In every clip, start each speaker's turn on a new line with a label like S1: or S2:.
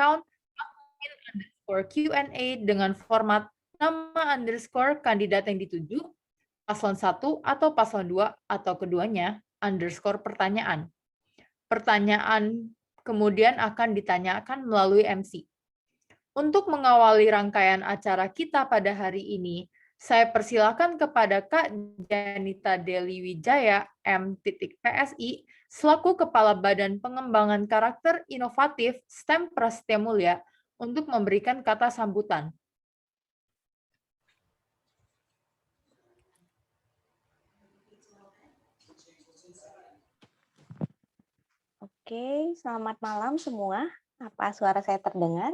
S1: account Q&A dengan format nama underscore kandidat yang dituju, paslon 1 atau paslon 2 atau keduanya, underscore pertanyaan. Pertanyaan kemudian akan ditanyakan melalui MC. Untuk mengawali rangkaian acara kita pada hari ini, saya persilakan kepada Kak Janita Deli Wijaya, M.PSI, selaku Kepala Badan Pengembangan Karakter Inovatif STEM Prasetya Mulia, untuk memberikan kata sambutan.
S2: Oke, selamat malam semua. Apa suara saya terdengar?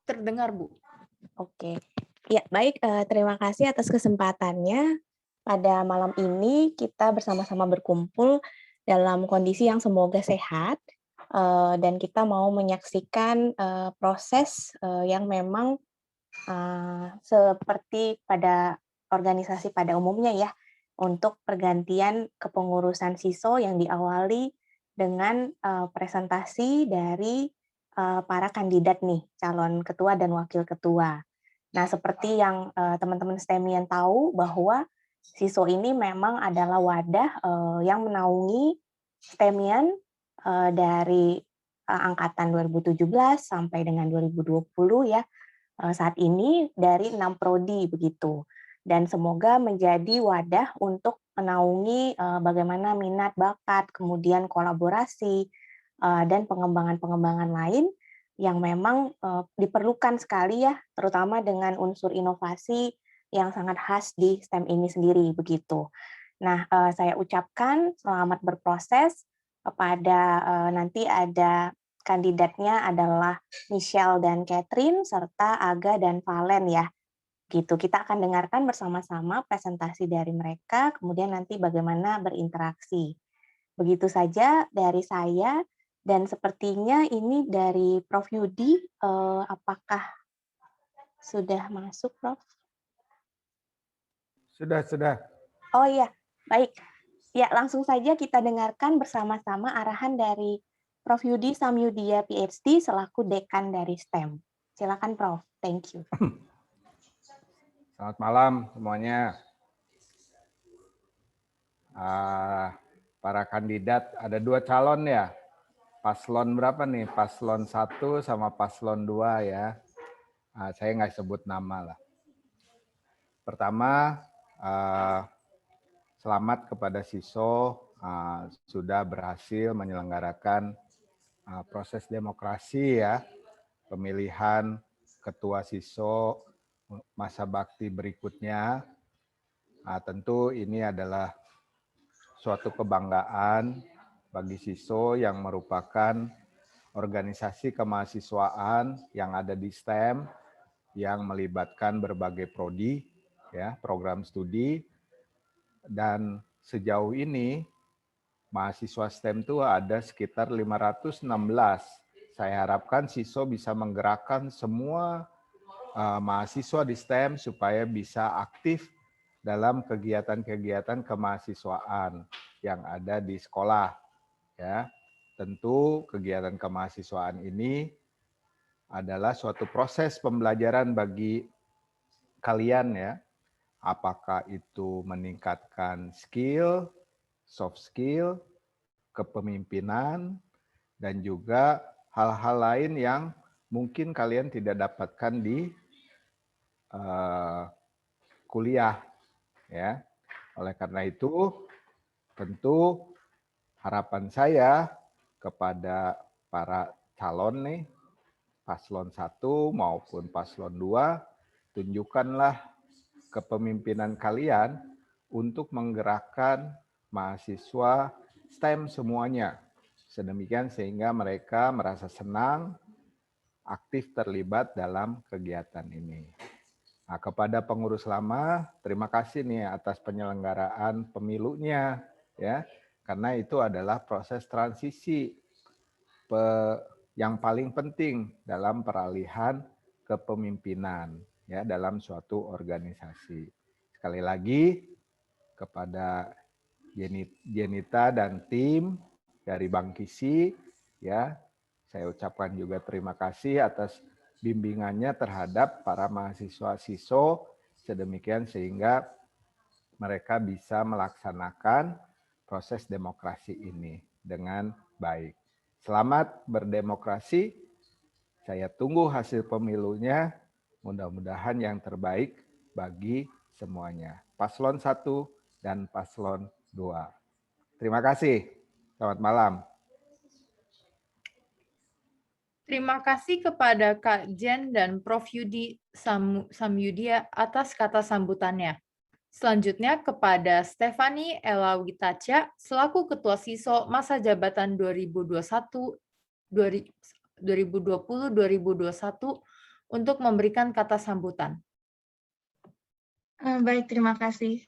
S1: Terdengar, Bu.
S2: Oke. Ya, baik. Terima kasih atas kesempatannya. Pada malam ini kita bersama-sama berkumpul dalam kondisi yang semoga sehat, dan kita mau menyaksikan proses yang memang seperti pada organisasi pada umumnya ya, untuk pergantian kepengurusan SISO yang diawali dengan presentasi dari para kandidat nih, calon ketua dan wakil ketua. Nah, seperti yang teman-teman STEMian tahu bahwa SISO ini memang adalah wadah yang menaungi STEMian dari angkatan 2017 sampai dengan 2020 ya, saat ini dari 6 prodi begitu. Dan semoga menjadi wadah untuk menaungi bagaimana minat, bakat, kemudian kolaborasi, dan pengembangan-pengembangan lain yang memang diperlukan sekali ya, terutama dengan unsur inovasi yang sangat khas di STEM ini sendiri begitu. Nah, saya ucapkan selamat berproses kepada nanti ada kandidatnya adalah Michelle dan Catherine serta Aga dan Valen ya. Gitu. Kita akan dengarkan bersama-sama presentasi dari mereka, kemudian nanti bagaimana berinteraksi. Begitu saja dari saya. Dan sepertinya ini dari Prof. Yudi, apakah sudah masuk, Prof?
S3: Sudah.
S2: Oh iya, baik. Ya, langsung saja kita dengarkan bersama-sama arahan dari Prof. Yudi Samyudia, PhD, selaku Dekan dari STEM. Silakan, Prof. Thank you.
S3: Selamat malam semuanya. Para kandidat, ada 2 calon ya. Paslon berapa nih? Paslon 1 sama paslon 2 ya. Saya nggak sebut nama lah. Pertama, selamat kepada SISO sudah berhasil menyelenggarakan proses demokrasi ya. Pemilihan ketua SISO masa bakti berikutnya. Tentu ini adalah suatu kebanggaan bagi SISO yang merupakan organisasi kemahasiswaan yang ada di STEM yang melibatkan berbagai prodi, ya, program studi, dan sejauh ini mahasiswa STEM itu ada sekitar 516. Saya harapkan SISO bisa menggerakkan semua mahasiswa di STEM supaya bisa aktif dalam kegiatan-kegiatan kemahasiswaan yang ada di sekolah. Ya, tentu kegiatan kemahasiswaan ini adalah suatu proses pembelajaran bagi kalian ya. Apakah itu meningkatkan skill, soft skill, kepemimpinan, dan juga hal-hal lain yang mungkin kalian tidak dapatkan di kuliah. Ya, oleh karena itu, tentu harapan saya kepada para calon nih, paslon 1 maupun paslon 2, tunjukkanlah kepemimpinan kalian untuk menggerakkan mahasiswa STEM semuanya. Sedemikian sehingga mereka merasa senang, aktif terlibat dalam kegiatan ini. Nah, kepada pengurus lama, terima kasih nih atas penyelenggaraan pemilunya, ya, karena itu adalah proses transisi yang paling penting dalam peralihan kepemimpinan, ya, dalam suatu organisasi. Sekali lagi kepada Jenita dan tim dari Bank Kisi, ya, Saya ucapkan juga terima kasih atas bimbingannya terhadap para mahasiswa SISO sedemikian sehingga mereka bisa melaksanakan proses demokrasi ini dengan baik. Selamat berdemokrasi. Saya tunggu hasil pemilunya. Mudah-mudahan yang terbaik bagi semuanya. Paslon 1 dan Paslon 2. Terima kasih. Selamat malam.
S1: Terima kasih kepada Kak Jen dan Prof. Yudi Samyudia atas kata sambutannya. Selanjutnya kepada Stefani Elawitaca selaku Ketua SISO masa jabatan 2020-2021 untuk memberikan kata sambutan.
S4: Baik, terima kasih.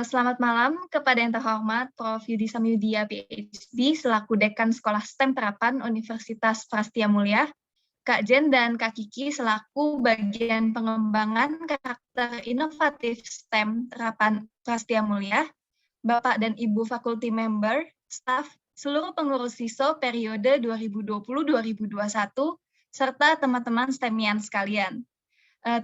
S4: Selamat malam kepada yang terhormat Prof. Yudi Samyudia, PhD, selaku Dekan Sekolah STEM Terapan Universitas Prastia Mulia, Kak Jen dan Kak Kiki selaku bagian pengembangan karakter inovatif STEM Terapan Prastia Mulia, Bapak dan Ibu Faculty Member, staf, seluruh pengurus SISO periode 2020-2021, serta teman-teman STEMian sekalian.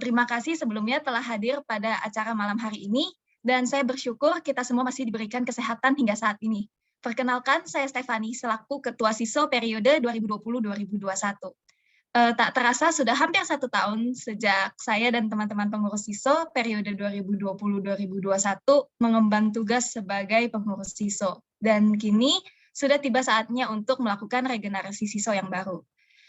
S4: Terima kasih sebelumnya telah hadir pada acara malam hari ini, dan saya bersyukur kita semua masih diberikan kesehatan hingga saat ini. Perkenalkan, saya Stefani, selaku Ketua SISO periode 2020-2021. Tak terasa sudah hampir 1 tahun sejak saya dan teman-teman pengurus SISO periode 2020-2021 mengemban tugas sebagai pengurus SISO. Dan kini sudah tiba saatnya untuk melakukan regenerasi SISO yang baru.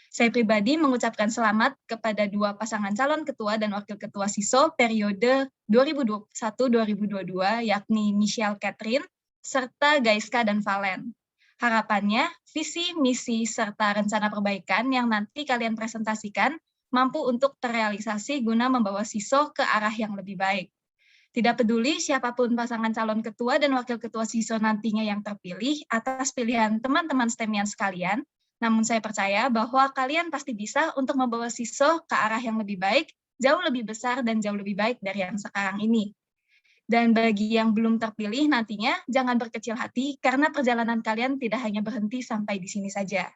S4: Saya pribadi mengucapkan selamat kepada 2 pasangan calon ketua dan wakil ketua SISO periode 2021-2022, yakni Michelle Catherine, serta Gaiska dan Valen. Harapannya, visi, misi, serta rencana perbaikan yang nanti kalian presentasikan mampu untuk terrealisasi guna membawa SISO ke arah yang lebih baik. Tidak peduli siapapun pasangan calon ketua dan wakil ketua SISO nantinya yang terpilih atas pilihan teman-teman STEMian sekalian, namun saya percaya bahwa kalian pasti bisa untuk membawa SISO ke arah yang lebih baik, jauh lebih besar dan jauh lebih baik dari yang sekarang ini. Dan bagi yang belum terpilih nantinya, jangan berkecil hati karena perjalanan kalian tidak hanya berhenti sampai di sini saja.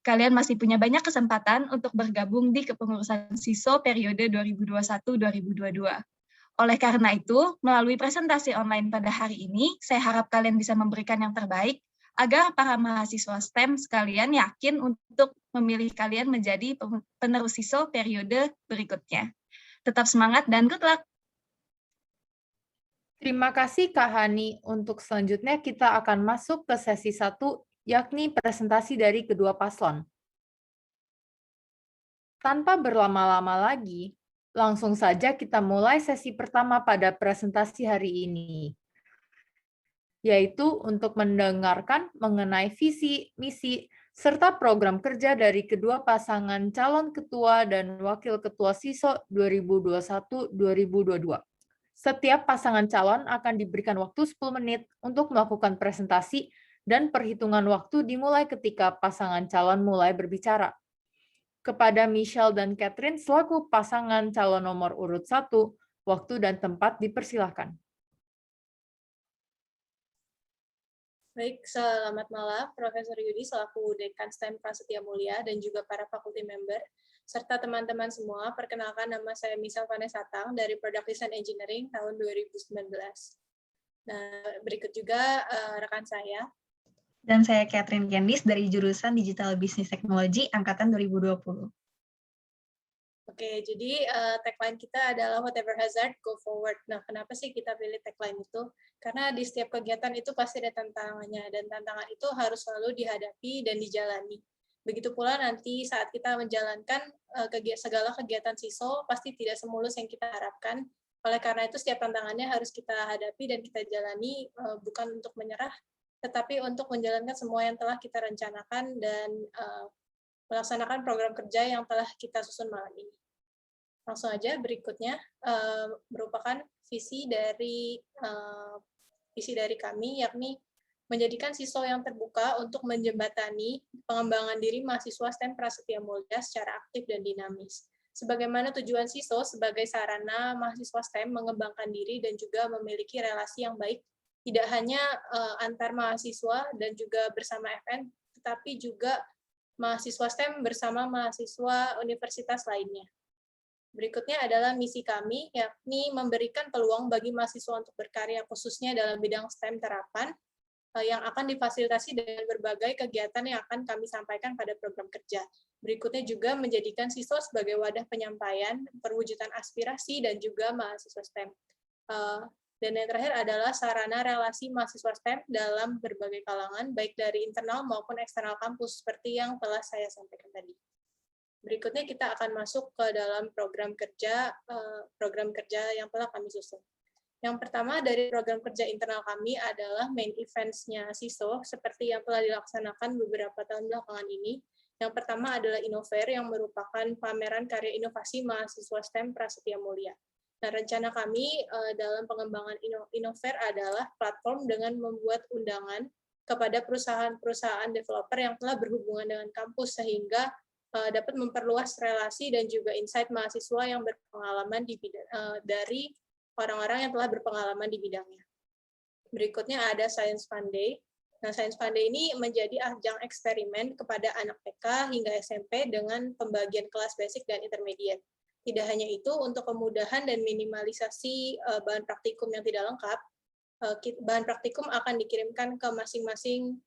S4: Kalian masih punya banyak kesempatan untuk bergabung di kepengurusan SISO periode 2021-2022. Oleh karena itu, melalui presentasi online pada hari ini, saya harap kalian bisa memberikan yang terbaik agar para mahasiswa STEM sekalian yakin untuk memilih kalian menjadi penerus SISO periode berikutnya. Tetap semangat dan good luck!
S1: Terima kasih Kak Hani. Untuk selanjutnya kita akan masuk ke sesi 1, yakni presentasi dari kedua paslon. Tanpa berlama-lama lagi, langsung saja kita mulai sesi pertama pada presentasi hari ini, yaitu untuk mendengarkan mengenai visi, misi, serta program kerja dari kedua pasangan calon ketua dan wakil ketua SISO 2021-2022. Setiap pasangan calon akan diberikan waktu 10 menit untuk melakukan presentasi dan perhitungan waktu dimulai ketika pasangan calon mulai berbicara. Kepada Michelle dan Catherine selaku pasangan calon nomor urut 1, waktu dan tempat dipersilahkan.
S5: Baik, selamat malam Profesor Yudi selaku Dekan STEM Prasetya Mulia dan juga para faculty member, serta teman-teman semua. Perkenalkan, nama saya Michelle Vanessa Tang dari Product Design Engineering tahun 2019. Nah, berikut juga rekan saya.
S4: Dan saya Catherine Gendis dari jurusan Digital Business Technology angkatan 2020.
S5: Oke, jadi tagline kita adalah whatever hazard, go forward. Nah, kenapa sih kita pilih tagline itu? Karena di setiap kegiatan itu pasti ada tantangannya, dan tantangan itu harus selalu dihadapi dan dijalani. Begitu pula nanti saat kita menjalankan segala kegiatan SISO, pasti tidak semulus yang kita harapkan. Oleh karena itu, setiap tantangannya harus kita hadapi dan kita jalani, bukan untuk menyerah, tetapi untuk menjalankan semua yang telah kita rencanakan dan melaksanakan program kerja yang telah kita susun malam ini. Langsung aja, berikutnya merupakan visi dari kami, yakni menjadikan SISO yang terbuka untuk menjembatani pengembangan diri mahasiswa STEM Prasetya Mulia secara aktif dan dinamis. Sebagaimana tujuan SISO sebagai sarana mahasiswa STEM mengembangkan diri dan juga memiliki relasi yang baik, tidak hanya antar mahasiswa dan juga bersama FN, tetapi juga mahasiswa STEM bersama mahasiswa universitas lainnya. Berikutnya adalah misi kami, yakni memberikan peluang bagi mahasiswa untuk berkarya khususnya dalam bidang STEM terapan, yang akan difasilitasi dengan berbagai kegiatan yang akan kami sampaikan pada program kerja. Berikutnya juga menjadikan siswa sebagai wadah penyampaian, perwujudan aspirasi, dan juga mahasiswa STEM. Dan yang terakhir adalah sarana relasi mahasiswa STEM dalam berbagai kalangan, baik dari internal maupun eksternal kampus, seperti yang telah saya sampaikan tadi. Berikutnya kita akan masuk ke dalam program kerja yang telah kami susun. Yang pertama dari program kerja internal kami adalah main events-nya SISO, seperti yang telah dilaksanakan beberapa tahun belakangan ini. Yang pertama adalah Innofair, yang merupakan pameran karya inovasi mahasiswa STEM Prasetya Mulia. Nah, rencana kami dalam pengembangan Innofair adalah platform dengan membuat undangan kepada perusahaan-perusahaan developer yang telah berhubungan dengan kampus, sehingga dapat memperluas relasi dan juga insight mahasiswa yang berpengalaman dari orang-orang yang telah berpengalaman di bidangnya. Berikutnya ada Science Fun Day. Nah, Science Fun Day ini menjadi ajang eksperimen kepada anak TK hingga SMP dengan pembagian kelas basic dan intermediate. Tidak hanya itu, untuk kemudahan dan minimalisasi bahan praktikum yang tidak lengkap, bahan praktikum akan dikirimkan ke masing-masing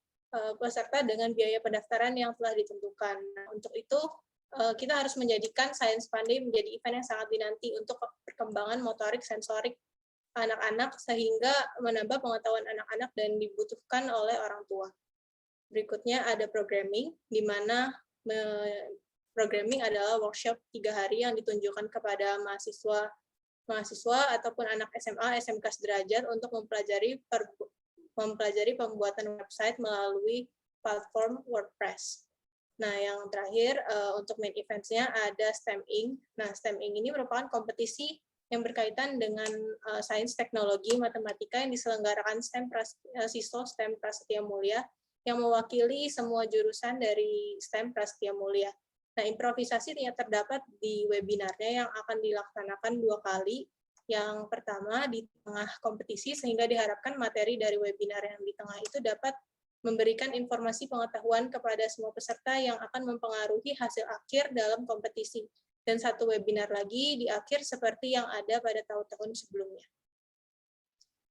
S5: peserta dengan biaya pendaftaran yang telah ditentukan. Nah, untuk itu, kita harus menjadikan Science Fun Day menjadi event yang sangat dinanti untuk perkembangan motorik sensorik anak-anak, sehingga menambah pengetahuan anak-anak dan dibutuhkan oleh orang tua. Berikutnya ada programming, di mana programming adalah workshop 3 hari yang ditunjukkan kepada mahasiswa ataupun anak SMA, SMK sederajat untuk mempelajari pembuatan website melalui platform WordPress. Nah, yang terakhir untuk main events-nya ada STEM Inc. Nah, STEM Inc. ini merupakan kompetisi yang berkaitan dengan sains, teknologi, matematika yang diselenggarakan SISO STEM Prasetya Mulia yang mewakili semua jurusan dari STEM Prasetya Mulia. Nah, improvisasi terdapat di webinarnya yang akan dilaksanakan 2 kali. Yang pertama di tengah kompetisi, sehingga diharapkan materi dari webinar yang di tengah itu dapat memberikan informasi pengetahuan kepada semua peserta yang akan mempengaruhi hasil akhir dalam kompetisi. Dan 1 webinar lagi di akhir seperti yang ada pada tahun-tahun sebelumnya.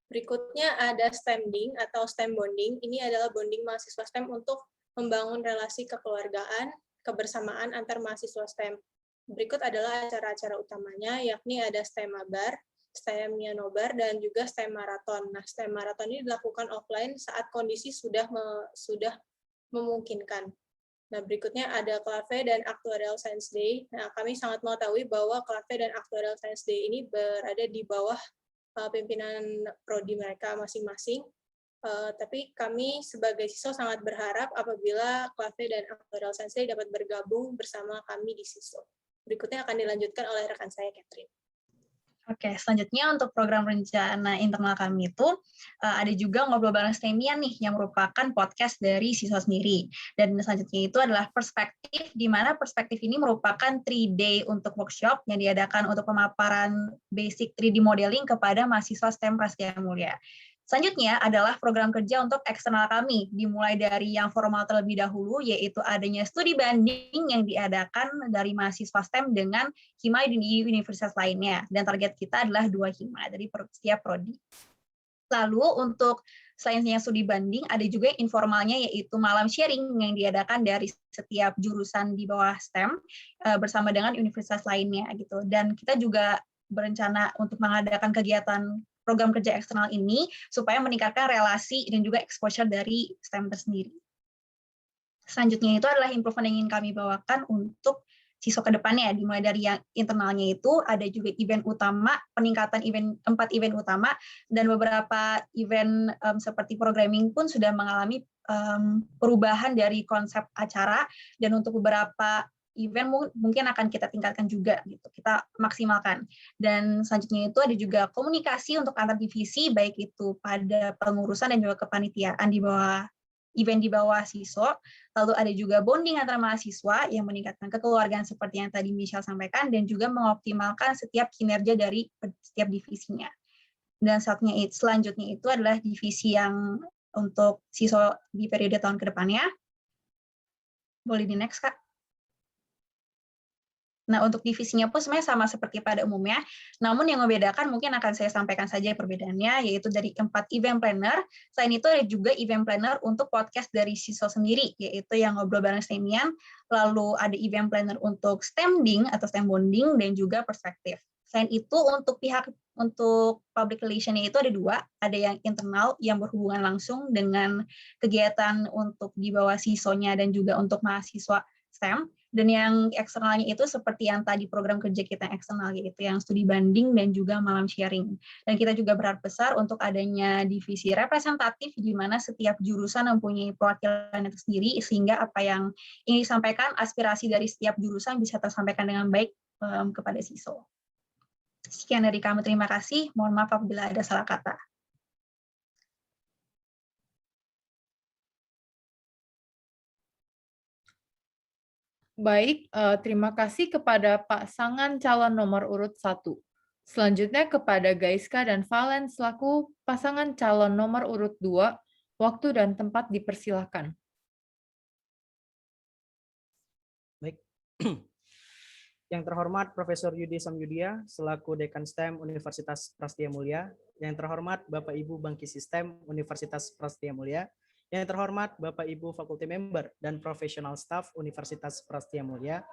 S5: Berikutnya ada STEMding atau STEM bonding. Ini adalah bonding mahasiswa STEM untuk membangun relasi kekeluargaan, kebersamaan antar mahasiswa STEM. Berikut adalah acara-acara utamanya, yakni ada STEM Mabar, STEM Nobar, dan juga STEM Marathon. Nah, STEM Marathon ini dilakukan offline saat kondisi sudah memungkinkan. Nah, berikutnya ada Clave dan Actuarial Science Day. Nah, kami sangat mengetahui bahwa Clave dan Actuarial Science Day ini berada di bawah pimpinan prodi mereka masing-masing. Tapi kami sebagai siswa sangat berharap apabila Clave dan Actuarial Science Day dapat bergabung bersama kami di SISO. Berikutnya akan dilanjutkan oleh rekan saya, Catherine.
S4: Oke, selanjutnya untuk program rencana internal kami itu ada juga Ngobrol Bareng STEMian nih, yang merupakan podcast dari siswa sendiri. Dan selanjutnya itu adalah Perspektif, di mana Perspektif ini merupakan 3-day untuk workshop yang diadakan untuk pemaparan basic 3D modeling kepada mahasiswa STEM Prasetya Mulia. Selanjutnya adalah program kerja untuk eksternal kami, dimulai dari yang formal terlebih dahulu, yaitu adanya studi banding yang diadakan dari mahasiswa STEM dengan hima di universitas lainnya, dan target kita adalah 2 hima dari setiap prodi. Lalu untuk selain yang studi banding, ada juga informalnya, yaitu malam sharing yang diadakan dari setiap jurusan di bawah STEM bersama dengan universitas lainnya gitu. Dan kita juga berencana untuk mengadakan kegiatan program kerja eksternal ini supaya meningkatkan relasi dan juga exposure dari STEM tersendiri. Selanjutnya itu adalah improvement yang ingin kami bawakan untuk siswa ke depannya, dimulai dari yang internalnya itu ada juga event utama, peningkatan 4 event utama, dan beberapa event seperti programming pun sudah mengalami perubahan dari konsep acara, dan untuk beberapa event mungkin akan kita tingkatkan juga gitu, kita maksimalkan. Dan selanjutnya itu ada juga komunikasi untuk antar divisi, baik itu pada pengurusan dan juga kepanitiaan di bawah event di bawah SISO. Lalu ada juga bonding antara mahasiswa yang meningkatkan kekeluargaan seperti yang tadi Michelle sampaikan, dan juga mengoptimalkan setiap kinerja dari setiap divisinya. Dan selanjutnya itu adalah divisi yang untuk SISO di periode tahun ke depannya. Boleh di next, Kak. Nah, untuk divisinya pun sebenarnya sama seperti pada umumnya, namun yang membedakan mungkin akan saya sampaikan saja perbedaannya, yaitu dari 4 event planner. Selain itu ada juga event planner untuk podcast dari SISO sendiri, yaitu yang ngobrol bareng STEMian, lalu ada event planner untuk STEMding atau STEM bonding, dan juga perspektif. Selain itu, untuk public relation-nya itu ada 2, ada yang internal yang berhubungan langsung dengan kegiatan untuk di bawah SISO-nya dan juga untuk mahasiswa STEM, dan yang eksternalnya itu seperti yang tadi program kerja kita yang eksternal, yaitu yang studi banding dan juga malam sharing. Dan kita juga berharap besar untuk adanya divisi representatif di mana setiap jurusan mempunyai perwakilan itu sendiri, sehingga apa yang ingin disampaikan, aspirasi dari setiap jurusan bisa tersampaikan dengan baik kepada SISO. Sekian dari kami, terima kasih. Mohon maaf apabila ada salah kata.
S1: Baik, terima kasih kepada pasangan calon nomor urut 1. Selanjutnya kepada Gaiska dan Valen selaku pasangan calon nomor urut 2, waktu dan tempat dipersilahkan.
S6: Baik. Yang terhormat Profesor Yudi Samyudia selaku Dekan STEM Universitas Prastia Mulia, yang terhormat Bapak Ibu Bangki Sistem Universitas Prastia Mulia, yang terhormat Bapak Ibu Fakulti Member dan Profesional Staff Universitas Prastia Mulia,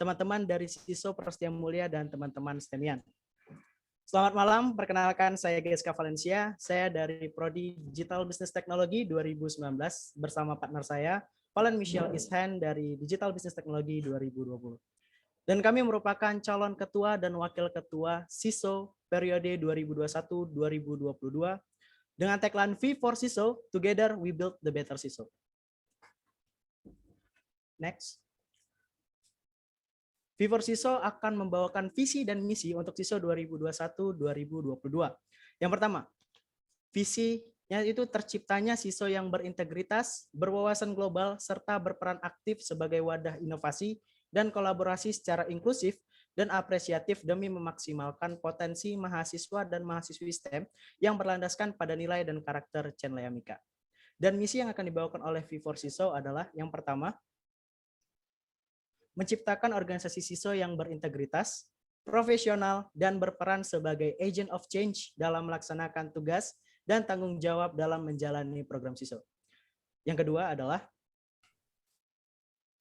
S6: teman-teman dari SISO Prastia Mulia dan teman-teman STEMian. Selamat malam, perkenalkan saya Gaiska Valencia, saya dari Prodi Digital Business Technology 2019 bersama partner saya, Valen Michelle Ishan dari Digital Business Technology 2020. Dan kami merupakan calon ketua dan wakil ketua SISO periode 2021-2022 dengan tagline V for SISO, Together We Build the Better SISO. Next. V for SISO akan membawakan visi dan misi untuk SISO 2021-2022. Yang pertama, visinya itu terciptanya SISO yang berintegritas, berwawasan global, serta berperan aktif sebagai wadah inovasi dan kolaborasi secara inklusif dan apresiatif demi memaksimalkan potensi mahasiswa dan mahasiswi STEM yang berlandaskan pada nilai dan karakter Chenlea Mika. Dan misi yang akan dibawakan oleh V4 SISO adalah yang pertama, menciptakan organisasi SISO yang berintegritas, profesional, dan berperan sebagai agent of change dalam melaksanakan tugas dan tanggung jawab dalam menjalani program SISO. Yang kedua adalah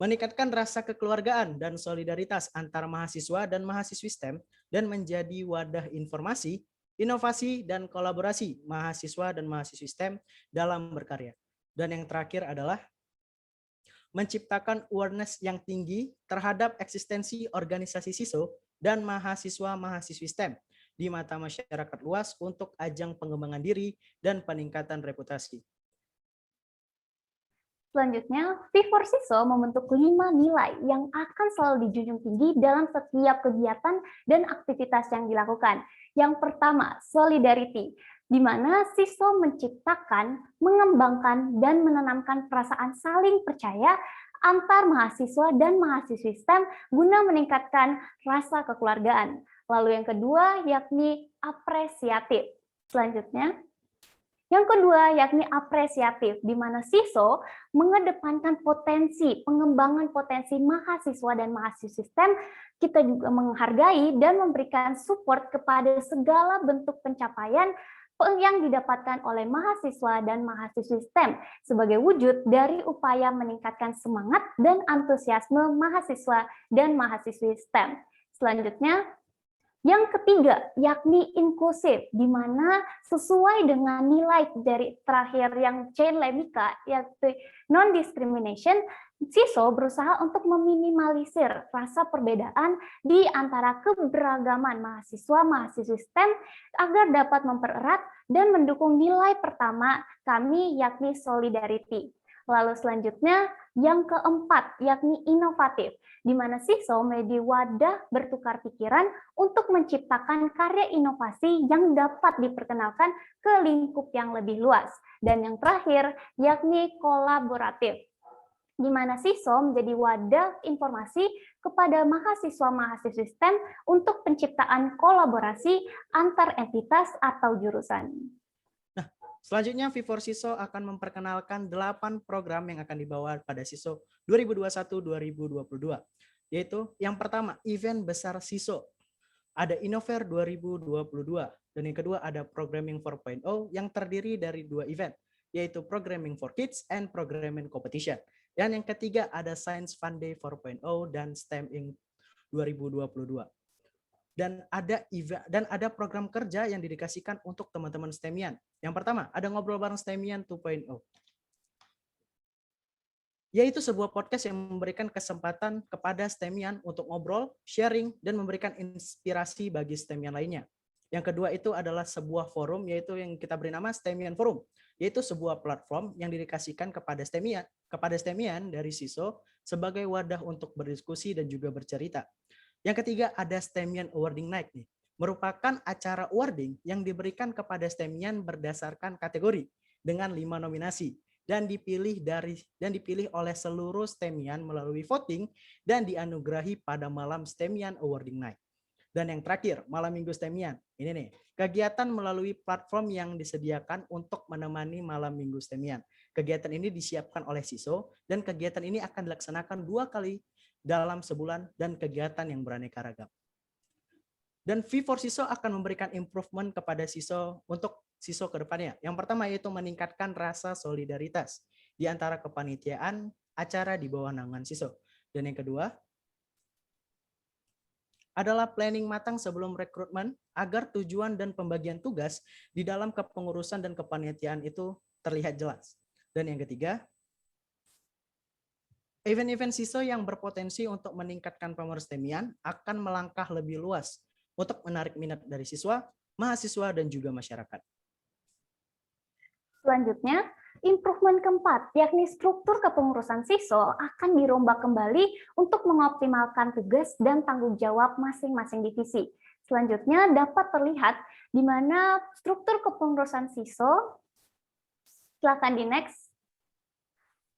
S6: meningkatkan rasa kekeluargaan dan solidaritas antara mahasiswa dan mahasiswi STEM dan menjadi wadah informasi, inovasi, dan kolaborasi mahasiswa dan mahasiswi STEM dalam berkarya. Dan yang terakhir adalah menciptakan awareness yang tinggi terhadap eksistensi organisasi SISO dan mahasiswa-mahasiswi STEM di mata masyarakat luas untuk ajang pengembangan diri dan peningkatan reputasi.
S7: Selanjutnya, V4 SISO membentuk 5 nilai yang akan selalu dijunjung tinggi dalam setiap kegiatan dan aktivitas yang dilakukan. Yang pertama, solidarity, di mana SISO menciptakan, mengembangkan, dan menanamkan perasaan saling percaya antar mahasiswa dan mahasiswi STEM guna meningkatkan rasa kekeluargaan. Lalu yang kedua, yakni apresiatif. Selanjutnya, yang kedua, yakni apresiatif, di mana SISO mengedepankan potensi, pengembangan potensi mahasiswa dan mahasiswi STEM. Kita juga menghargai dan memberikan support kepada segala bentuk pencapaian yang didapatkan oleh mahasiswa dan mahasiswi STEM sebagai wujud dari upaya meningkatkan semangat dan antusiasme mahasiswa dan mahasiswi STEM. Selanjutnya, yang ketiga, yakni inklusif, di mana sesuai dengan nilai dari terakhir yang Chenlea Mika, yaitu non-discrimination, SISO berusaha untuk meminimalisir rasa perbedaan di antara keberagaman mahasiswa-mahasiswi STEM agar dapat mempererat dan mendukung nilai pertama kami, yakni solidarity. Lalu selanjutnya, yang keempat, yakni inovatif, di mana SISO menjadi wadah bertukar pikiran untuk menciptakan karya inovasi yang dapat diperkenalkan ke lingkup yang lebih luas. Dan yang terakhir, yakni kolaboratif, di mana SISO menjadi wadah informasi kepada mahasiswa-mahasiswi STEM untuk penciptaan kolaborasi antar entitas atau jurusan.
S6: Nah, Selanjutnya, V4SISO akan memperkenalkan 8 program yang akan dibawa pada SISO 2021-2022, yaitu yang pertama, event besar SISO. Ada Innover 2022, dan yang kedua ada Programming 4.0 yang terdiri dari 2 event, yaitu Programming for Kids and Programming Competition. Dan yang ketiga ada Science Fun Day 4.0 dan STEM Inc. 2022. Dan ada program kerja yang didedikasikan untuk teman-teman STEMian. Yang pertama, ada Ngobrol Bareng STEMian 2.0. Yaitu sebuah podcast yang memberikan kesempatan kepada STEMian untuk ngobrol, sharing, dan memberikan inspirasi bagi STEMian lainnya. Yang kedua itu adalah sebuah forum, yaitu yang kita beri nama STEMian Forum, yaitu sebuah platform yang didedikasikan kepada STEMian dari SISO sebagai wadah untuk berdiskusi dan juga bercerita. Yang ketiga ada STEMian Awarding Night nih, merupakan acara awarding yang diberikan kepada STEMian berdasarkan kategori dengan 5 nominasi dan dipilih oleh seluruh STEMian melalui voting dan dianugerahi pada malam STEMian Awarding Night. Dan yang terakhir, Malam Minggu STEMian. Ini nih, kegiatan melalui platform yang disediakan untuk menemani Malam Minggu STEMian. Kegiatan ini disiapkan oleh SISO dan kegiatan ini akan dilaksanakan 2 kali dalam sebulan dan kegiatan yang beraneka ragam. Dan V4SISO akan memberikan improvement kepada SISO untuk SISO ke depannya. Yang pertama yaitu meningkatkan rasa solidaritas di antara kepanitiaan acara di bawah naungan SISO. Dan yang kedua adalah planning matang sebelum rekrutmen agar tujuan dan pembagian tugas di dalam kepengurusan dan kepanitiaan itu terlihat jelas. Dan yang ketiga, event-event SISO yang berpotensi untuk meningkatkan pengurus STEMian akan melangkah lebih luas untuk menarik minat dari siswa, mahasiswa, dan juga masyarakat.
S7: Selanjutnya, improvement keempat, yakni struktur kepengurusan SISO akan dirombak kembali untuk mengoptimalkan tugas dan tanggung jawab masing-masing divisi. Selanjutnya dapat terlihat di mana struktur kepengurusan SISO, silakan di next,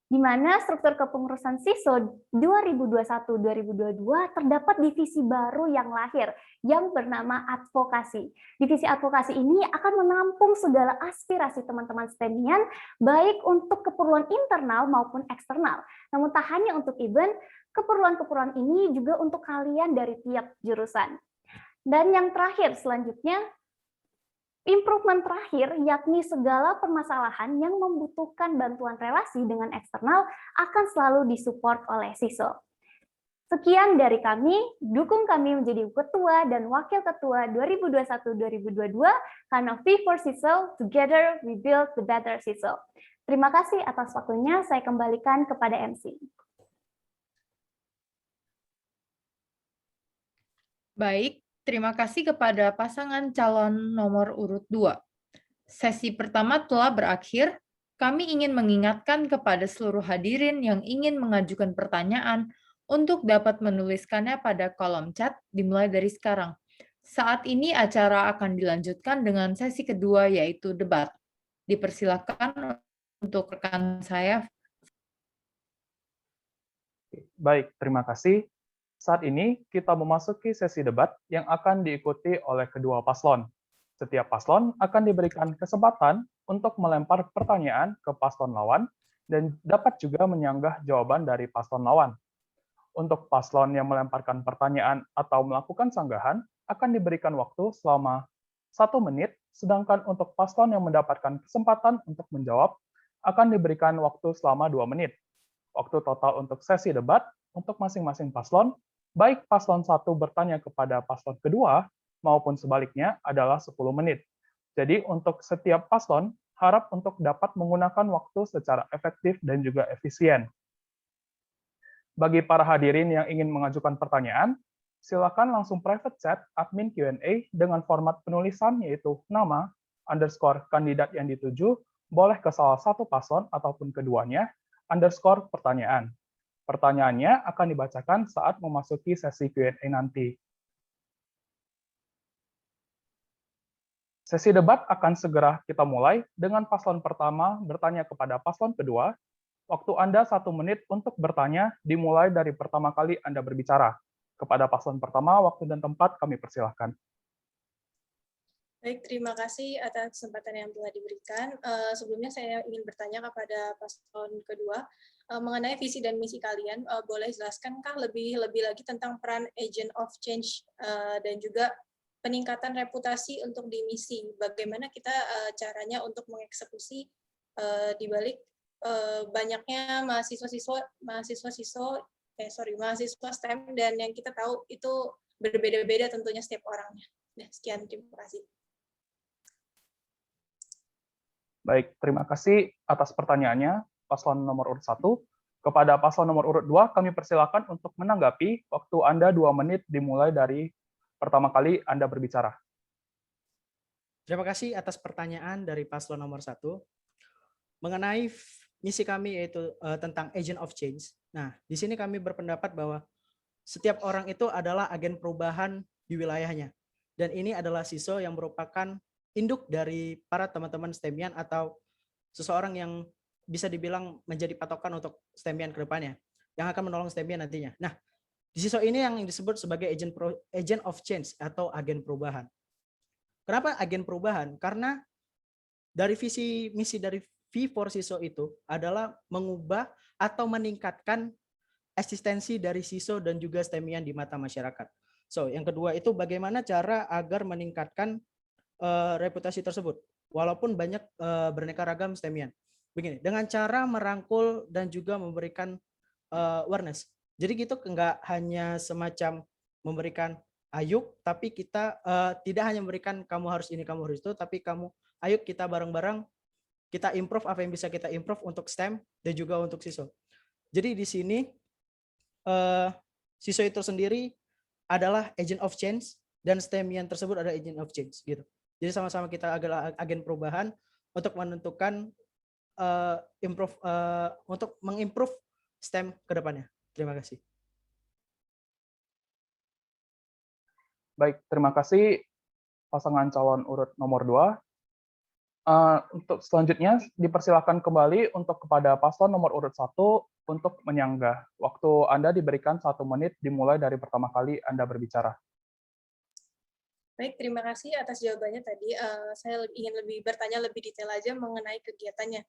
S7: di mana struktur kepengurusan SISO 2021-2022 terdapat divisi baru yang lahir yang bernama advokasi. Divisi advokasi ini akan menampung segala aspirasi teman-teman STEMian baik untuk keperluan internal maupun eksternal. Namun tak hanya untuk event, keperluan-keperluan ini juga untuk kalian dari tiap jurusan. Dan yang terakhir selanjutnya, improvement terakhir, yakni segala permasalahan yang membutuhkan bantuan relasi dengan eksternal akan selalu disupport oleh SISO. Sekian dari kami, dukung kami menjadi ketua dan wakil ketua 2021-2022 karena V4SISO, together we build the better SISO. Terima kasih atas waktunya, saya kembalikan kepada MC.
S1: Baik. Terima kasih kepada pasangan calon nomor urut 2. Sesi pertama telah berakhir. Kami ingin mengingatkan kepada seluruh hadirin yang ingin mengajukan pertanyaan untuk dapat menuliskannya pada kolom chat dimulai dari sekarang. Saat ini acara akan dilanjutkan dengan sesi kedua yaitu debat. Dipersilakan untuk rekan saya.
S8: Baik, terima kasih. Saat ini kita memasuki sesi debat yang akan diikuti oleh kedua paslon. Setiap paslon akan diberikan kesempatan untuk melempar pertanyaan ke paslon lawan dan dapat juga menyanggah jawaban dari paslon lawan. Untuk paslon yang melemparkan pertanyaan atau melakukan sanggahan akan diberikan waktu selama 1 menit, sedangkan untuk paslon yang mendapatkan kesempatan untuk menjawab akan diberikan waktu selama 2 menit. Waktu total untuk sesi debat untuk masing-masing paslon, baik paslon 1 bertanya kepada paslon kedua maupun sebaliknya adalah 10 menit. Jadi untuk setiap paslon harap untuk dapat menggunakan waktu secara efektif dan juga efisien. Bagi para hadirin yang ingin mengajukan pertanyaan, silakan langsung private chat admin Q&A dengan format penulisan yaitu nama, _kandidat yang dituju, boleh ke salah satu paslon ataupun keduanya, _pertanyaan. Pertanyaannya akan dibacakan saat memasuki sesi Q&A nanti. Sesi debat akan segera kita mulai dengan paslon pertama bertanya kepada paslon kedua. Waktu Anda 1 menit untuk bertanya dimulai dari pertama kali Anda berbicara. Kepada paslon pertama, waktu dan tempat kami persilahkan.
S5: Baik, terima kasih atas kesempatan yang telah diberikan. Sebelumnya saya ingin bertanya kepada paslon kedua mengenai visi dan misi kalian. Boleh jelaskankah lebih lagi tentang peran agent of change dan juga peningkatan reputasi untuk di misi? Bagaimana kita caranya untuk mengeksekusi di balik banyaknya mahasiswa STEM dan yang kita tahu itu berbeda-beda tentunya setiap orangnya. Nah, sekian, terima kasih.
S8: Baik, terima kasih atas pertanyaannya, paslon nomor urut 1. Kepada paslon nomor urut 2, kami persilakan untuk menanggapi. Waktu Anda 2 menit dimulai dari pertama kali Anda berbicara.
S6: Terima kasih atas pertanyaan dari paslon nomor 1. Mengenai misi kami yaitu tentang agent of change. Nah, di sini kami berpendapat bahwa setiap orang itu adalah agen perubahan di wilayahnya. Dan ini adalah SISO yang merupakan induk dari para teman-teman STEMian atau seseorang yang bisa dibilang menjadi patokan untuk STEMian ke depannya, yang akan menolong STEMian nantinya. Nah, di SISO ini yang disebut sebagai agent of change atau agen perubahan. Kenapa agen perubahan? Karena dari visi misi dari V4 SISO itu adalah mengubah atau meningkatkan eksistensi dari SISO dan juga STEMian di mata masyarakat. So, yang kedua itu bagaimana cara agar meningkatkan reputasi tersebut, walaupun banyak beraneka ragam STEMian. Begini, dengan cara merangkul dan juga memberikan awareness. Jadi gitu nggak hanya semacam memberikan ayo, tapi kita tidak hanya memberikan kamu harus ini, kamu harus itu, tapi ayo kita bareng-bareng kita improve apa yang bisa kita improve untuk STEM dan juga untuk SISO. Jadi di sini SISO itu sendiri adalah agent of change dan STEMian tersebut adalah agent of change gitu. Jadi sama-sama kita adalah agen perubahan untuk menentukan untuk mengimprove STEM ke depannya. Terima kasih.
S8: Baik, terima kasih pasangan calon urut nomor 2. Untuk selanjutnya dipersilakan kembali untuk kepada paslon nomor urut 1 untuk menyanggah. Waktu Anda diberikan 1 menit dimulai dari pertama kali Anda berbicara.
S5: Baik, terima kasih atas jawabannya tadi. Saya ingin bertanya lebih detail aja mengenai kegiatannya.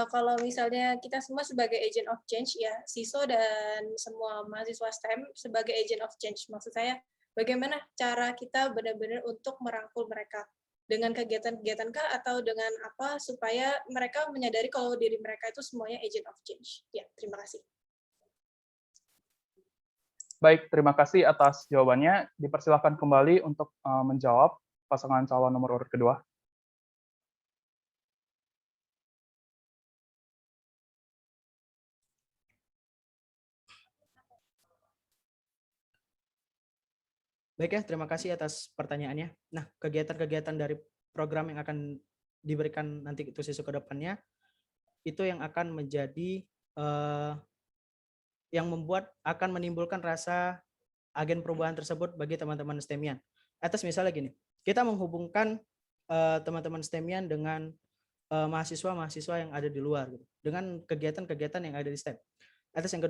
S5: Kalau misalnya kita semua sebagai agent of change, ya SISO dan semua mahasiswa STEM sebagai agent of change. Maksud saya, bagaimana cara kita benar-benar untuk merangkul mereka? Dengan kegiatan-kegiatan kah atau dengan apa supaya mereka menyadari kalau diri mereka itu semuanya agent of change? Ya, terima kasih.
S8: Baik, terima kasih atas jawabannya. Dipersilakan kembali untuk menjawab pasangan calon nomor urut kedua.
S6: Baik ya, terima kasih atas pertanyaannya. Nah, kegiatan-kegiatan dari program yang akan diberikan nanti itu SISO ke depannya, itu yang akan menjadi yang akan menimbulkan rasa agen perubahan tersebut bagi teman-teman STEMian. Atas misalnya gini, kita menghubungkan teman-teman STEMian dengan mahasiswa-mahasiswa yang ada di luar, gitu, dengan kegiatan-kegiatan yang ada di STEM. Atas yang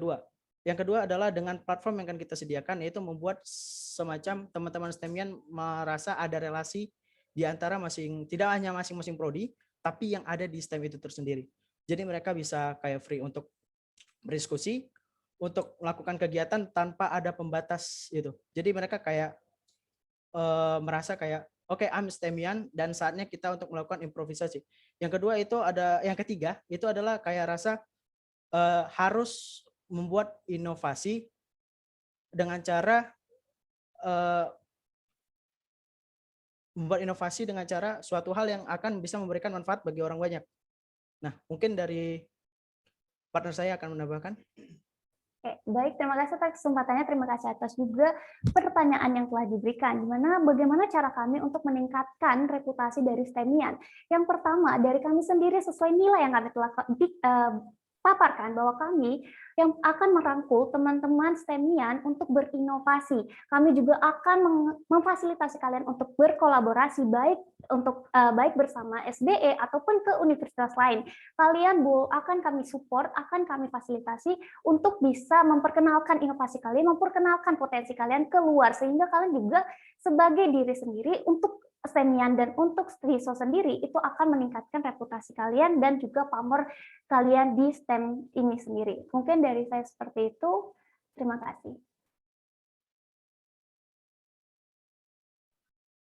S6: kedua adalah dengan platform yang akan kita sediakan, yaitu membuat semacam teman-teman STEMian merasa ada relasi di antara tidak hanya masing-masing prodi, tapi yang ada di STEM itu tersendiri. Jadi mereka bisa kayak free untuk berdiskusi, untuk melakukan kegiatan tanpa ada pembatas itu. Jadi mereka kayak merasa kayak oke, I'm STEMian dan saatnya kita untuk melakukan improvisasi. Yang ketiga itu adalah kayak rasa harus membuat inovasi dengan cara suatu hal yang akan bisa memberikan manfaat bagi orang banyak. Nah, mungkin dari partner saya akan menambahkan.
S7: Oke, baik, terima kasih atas kesempatannya, terima kasih atas juga pertanyaan yang telah diberikan, bagaimana cara kami untuk meningkatkan reputasi dari STEMian. Yang pertama, dari kami sendiri sesuai nilai yang kami telah paparkan bahwa kami yang akan merangkul teman-teman STEMian untuk berinovasi. Kami juga akan memfasilitasi kalian untuk berkolaborasi baik bersama SDE ataupun ke universitas lain. Kalian akan kami support, akan kami fasilitasi untuk bisa memperkenalkan inovasi kalian, memperkenalkan potensi kalian keluar sehingga kalian juga sebagai diri sendiri untuk STEMian dan untuk siswa sendiri itu akan meningkatkan reputasi kalian dan juga pamor kalian di STEM ini sendiri. Mungkin dari saya seperti itu. Terima kasih.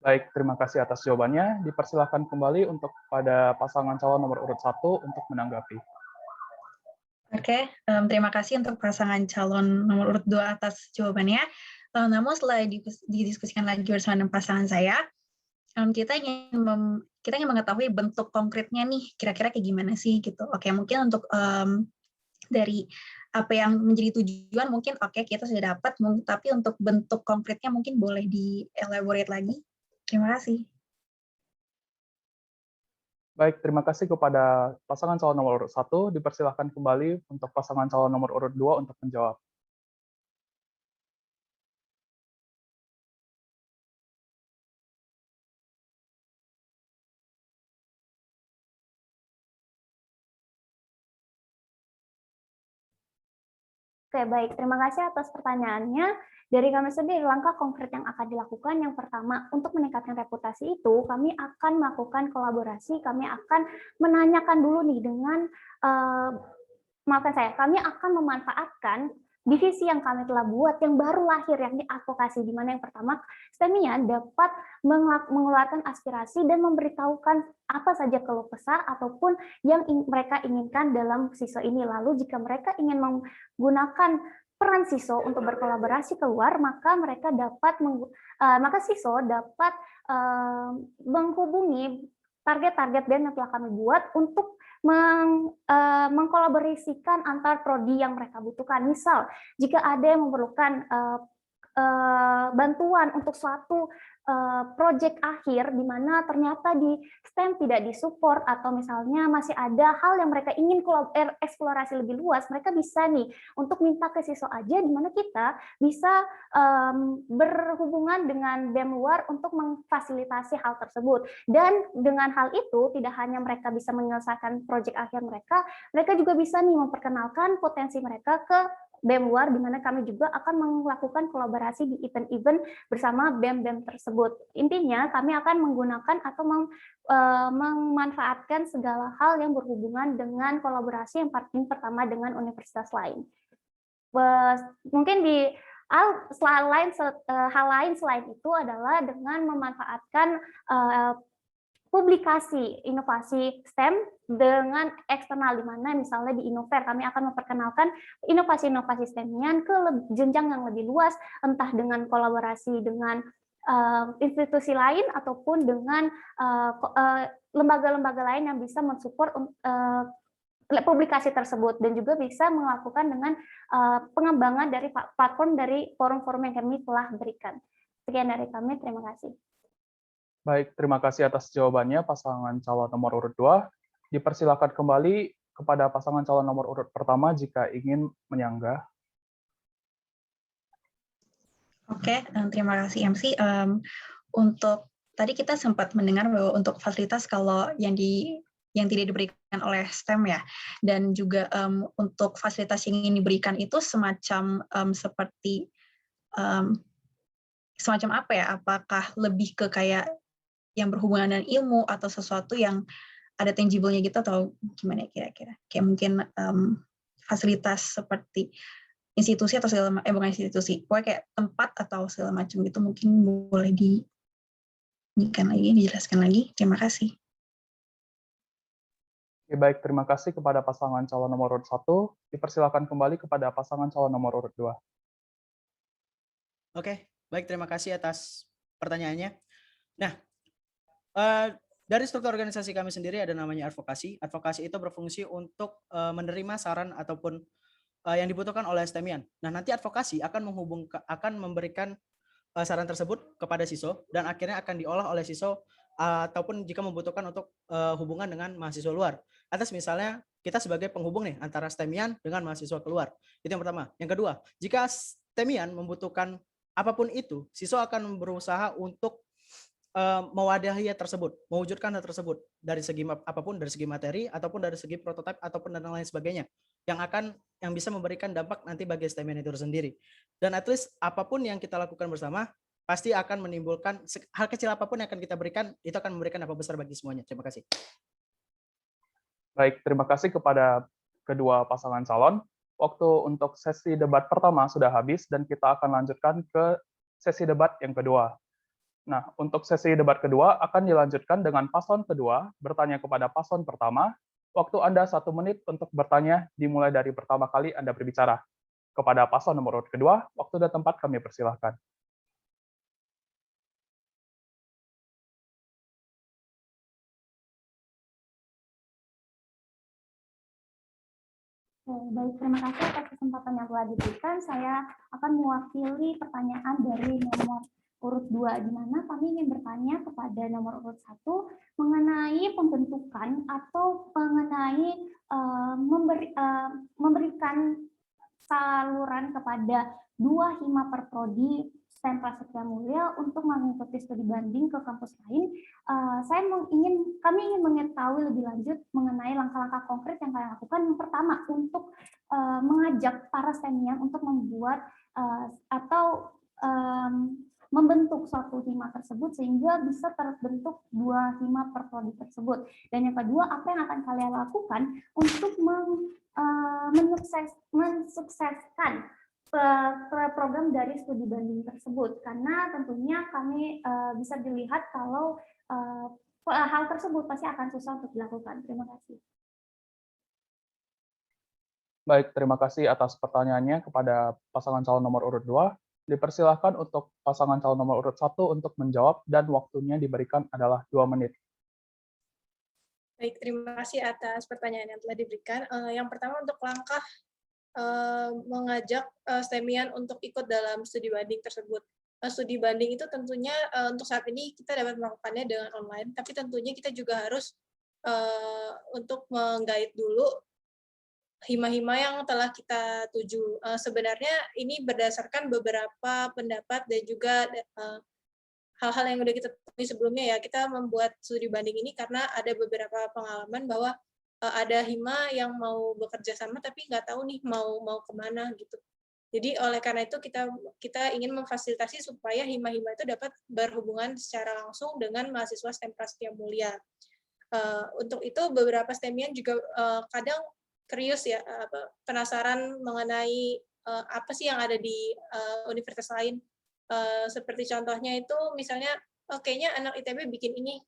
S8: Baik, terima kasih atas jawabannya. Dipersilakan kembali untuk pada pasangan calon nomor urut 1 untuk menanggapi.
S4: Oke, terima kasih untuk pasangan calon nomor urut 2 atas jawabannya. Namun setelah didiskusikan lagi bersama dengan pasangan saya, kita ingin mengetahui bentuk konkretnya nih, kira-kira kayak gimana sih gitu. Oke, mungkin untuk dari apa yang menjadi tujuan mungkin kita sudah dapat, tapi untuk bentuk konkretnya mungkin boleh di-elaborate lagi. Terima kasih.
S8: Baik, terima kasih kepada pasangan calon nomor urut 1. Dipersilakan kembali untuk pasangan calon nomor urut 2 untuk menjawab.
S7: Oke, baik. Terima kasih atas pertanyaannya. Dari kami sendiri, langkah konkret yang akan dilakukan, yang pertama, untuk meningkatkan reputasi itu, kami akan melakukan kolaborasi, kami akan menanyakan dulu nih dengan, maafkan saya, kami akan memanfaatkan divisi yang kami telah buat, yang baru lahir, yakni advokasi, di mana yang pertama, STEMian dapat mengeluarkan aspirasi dan memberitahukan apa saja keluh kesah ataupun yang mereka inginkan dalam siswa ini. Lalu jika mereka ingin menggunakan peran siswa untuk berkolaborasi keluar, maka siswa dapat menghubungi target-target BEM yang telah kami buat untuk mengkolaborasikan antar prodi yang mereka butuhkan. Misal, jika ada yang memerlukan bantuan untuk suatu proyek akhir di mana ternyata di STEM tidak disupport, atau misalnya masih ada hal yang mereka ingin eksplorasi lebih luas, mereka bisa nih untuk minta ke siswa aja, di mana kita bisa berhubungan dengan BEM luar untuk memfasilitasi hal tersebut. Dan dengan hal itu tidak hanya mereka bisa menyelesaikan proyek akhir mereka juga bisa nih memperkenalkan potensi mereka ke BEM luar, di mana kami juga akan melakukan kolaborasi di event-event bersama BEM-BEM tersebut. Intinya, kami akan menggunakan atau memanfaatkan segala hal yang berhubungan dengan kolaborasi yang pertama dengan universitas lain. Mungkin di hal lain selain itu adalah dengan memanfaatkan publikasi inovasi STEM dengan eksternal, di mana misalnya di Innover kami akan memperkenalkan inovasi-inovasi STEM-nya ke jenjang yang lebih luas, entah dengan kolaborasi dengan institusi lain ataupun dengan lembaga-lembaga lain yang bisa mensupport publikasi tersebut, dan juga bisa melakukan dengan pengembangan dari platform dari forum-forum yang kami telah berikan. Sekian dari kami, terima kasih.
S8: Baik, terima kasih atas jawabannya pasangan calon nomor urut 2. Dipersilakan kembali kepada pasangan calon nomor urut pertama jika ingin menyanggah.
S4: Oke, terima kasih MC. Untuk tadi kita sempat mendengar bahwa untuk fasilitas kalau yang tidak diberikan oleh STEM ya, dan juga untuk fasilitas yang ingin diberikan itu semacam seperti semacam apa ya? Apakah lebih ke kayak yang berhubungan dengan ilmu atau sesuatu yang ada tangible-nya gitu, atau gimana kira-kira? Kayak mungkin fasilitas seperti institusi atau segala macam, bukan institusi, pokoknya kayak tempat atau segala macam gitu, mungkin boleh dijelaskan lagi. Terima kasih.
S8: Oke, baik, terima kasih kepada pasangan calon nomor urut 1. Dipersilakan kembali kepada pasangan calon nomor urut 2.
S6: Oke, baik, terima kasih atas pertanyaannya. Nah, dari struktur organisasi kami sendiri ada namanya advokasi. Advokasi itu berfungsi untuk menerima saran ataupun yang dibutuhkan oleh STEMian. Nah, nanti advokasi akan memberikan saran tersebut kepada siswa, dan akhirnya akan diolah oleh siswa ataupun jika membutuhkan untuk hubungan dengan mahasiswa luar. Atas misalnya kita sebagai penghubung nih antara STEMian dengan mahasiswa keluar. Itu yang pertama. Yang kedua, jika STEMian membutuhkan apapun itu, siswa akan berusaha untuk mewadahi tersebut, mewujudkan hal tersebut dari segi apapun, dari segi materi ataupun dari segi prototipe ataupun dan lain sebagainya, yang bisa memberikan dampak nanti bagi STEMian itu sendiri. Dan at least apapun yang kita lakukan bersama, pasti akan menimbulkan hal kecil apapun yang akan kita berikan, itu akan memberikan dampak besar bagi semuanya. Terima kasih.
S8: Baik, terima kasih kepada kedua pasangan calon. Waktu untuk sesi debat pertama sudah habis dan kita akan lanjutkan ke sesi debat yang kedua. Nah, untuk sesi debat kedua akan dilanjutkan dengan paslon kedua bertanya kepada paslon pertama. Waktu Anda 1 menit untuk bertanya dimulai dari pertama kali Anda berbicara. Kepada paslon nomor urut kedua, waktu dan tempat kami persilahkan.
S7: Baik, terima kasih atas kesempatan yang telah diberikan. Saya akan mewakili pertanyaan dari nomor urut 2, di mana kami ingin bertanya kepada nomor urut 1 mengenai pembentukan atau mengenai memberikan saluran kepada 2 hima per prodi STEM Prasetya Mulia untuk mengikuti studi banding ke kampus lain. Kami ingin mengetahui lebih lanjut mengenai langkah-langkah konkret yang kalian lakukan. Yang pertama, untuk mengajak para STEMian untuk membuat atau membentuk suatu hima tersebut sehingga bisa terbentuk 2 hima per prodi tersebut. Dan yang kedua, apa yang akan kalian lakukan untuk mensukseskan program dari studi banding tersebut, karena tentunya kami bisa dilihat kalau hal tersebut pasti akan susah untuk dilakukan. Terima kasih.
S8: Baik, terima kasih atas pertanyaannya kepada pasangan calon nomor urut 2. Dipersilahkan untuk pasangan calon nomor urut 1 untuk menjawab dan waktunya diberikan adalah 2 menit.
S5: Baik, terima kasih atas pertanyaan yang telah diberikan. Yang pertama untuk langkah mengajak STEMian untuk ikut dalam studi banding tersebut. Studi banding itu tentunya untuk saat ini kita dapat melakukannya dengan online, tapi tentunya kita juga harus untuk menggait dulu hima-hima yang telah kita tuju. Sebenarnya ini berdasarkan beberapa pendapat dan juga hal-hal yang udah kita temui sebelumnya ya. Kita membuat studi banding ini karena ada beberapa pengalaman bahwa ada hima yang mau bekerja sama tapi nggak tahu nih mau kemana gitu. Jadi oleh karena itu kita ingin memfasilitasi supaya hima-hima itu dapat berhubungan secara langsung dengan mahasiswa STEM Prasetya Mulia. Untuk itu beberapa STEMian juga kadang curious ya, penasaran mengenai apa sih yang ada di universitas lain. Seperti contohnya itu misalnya kayaknya anak ITB bikin ini,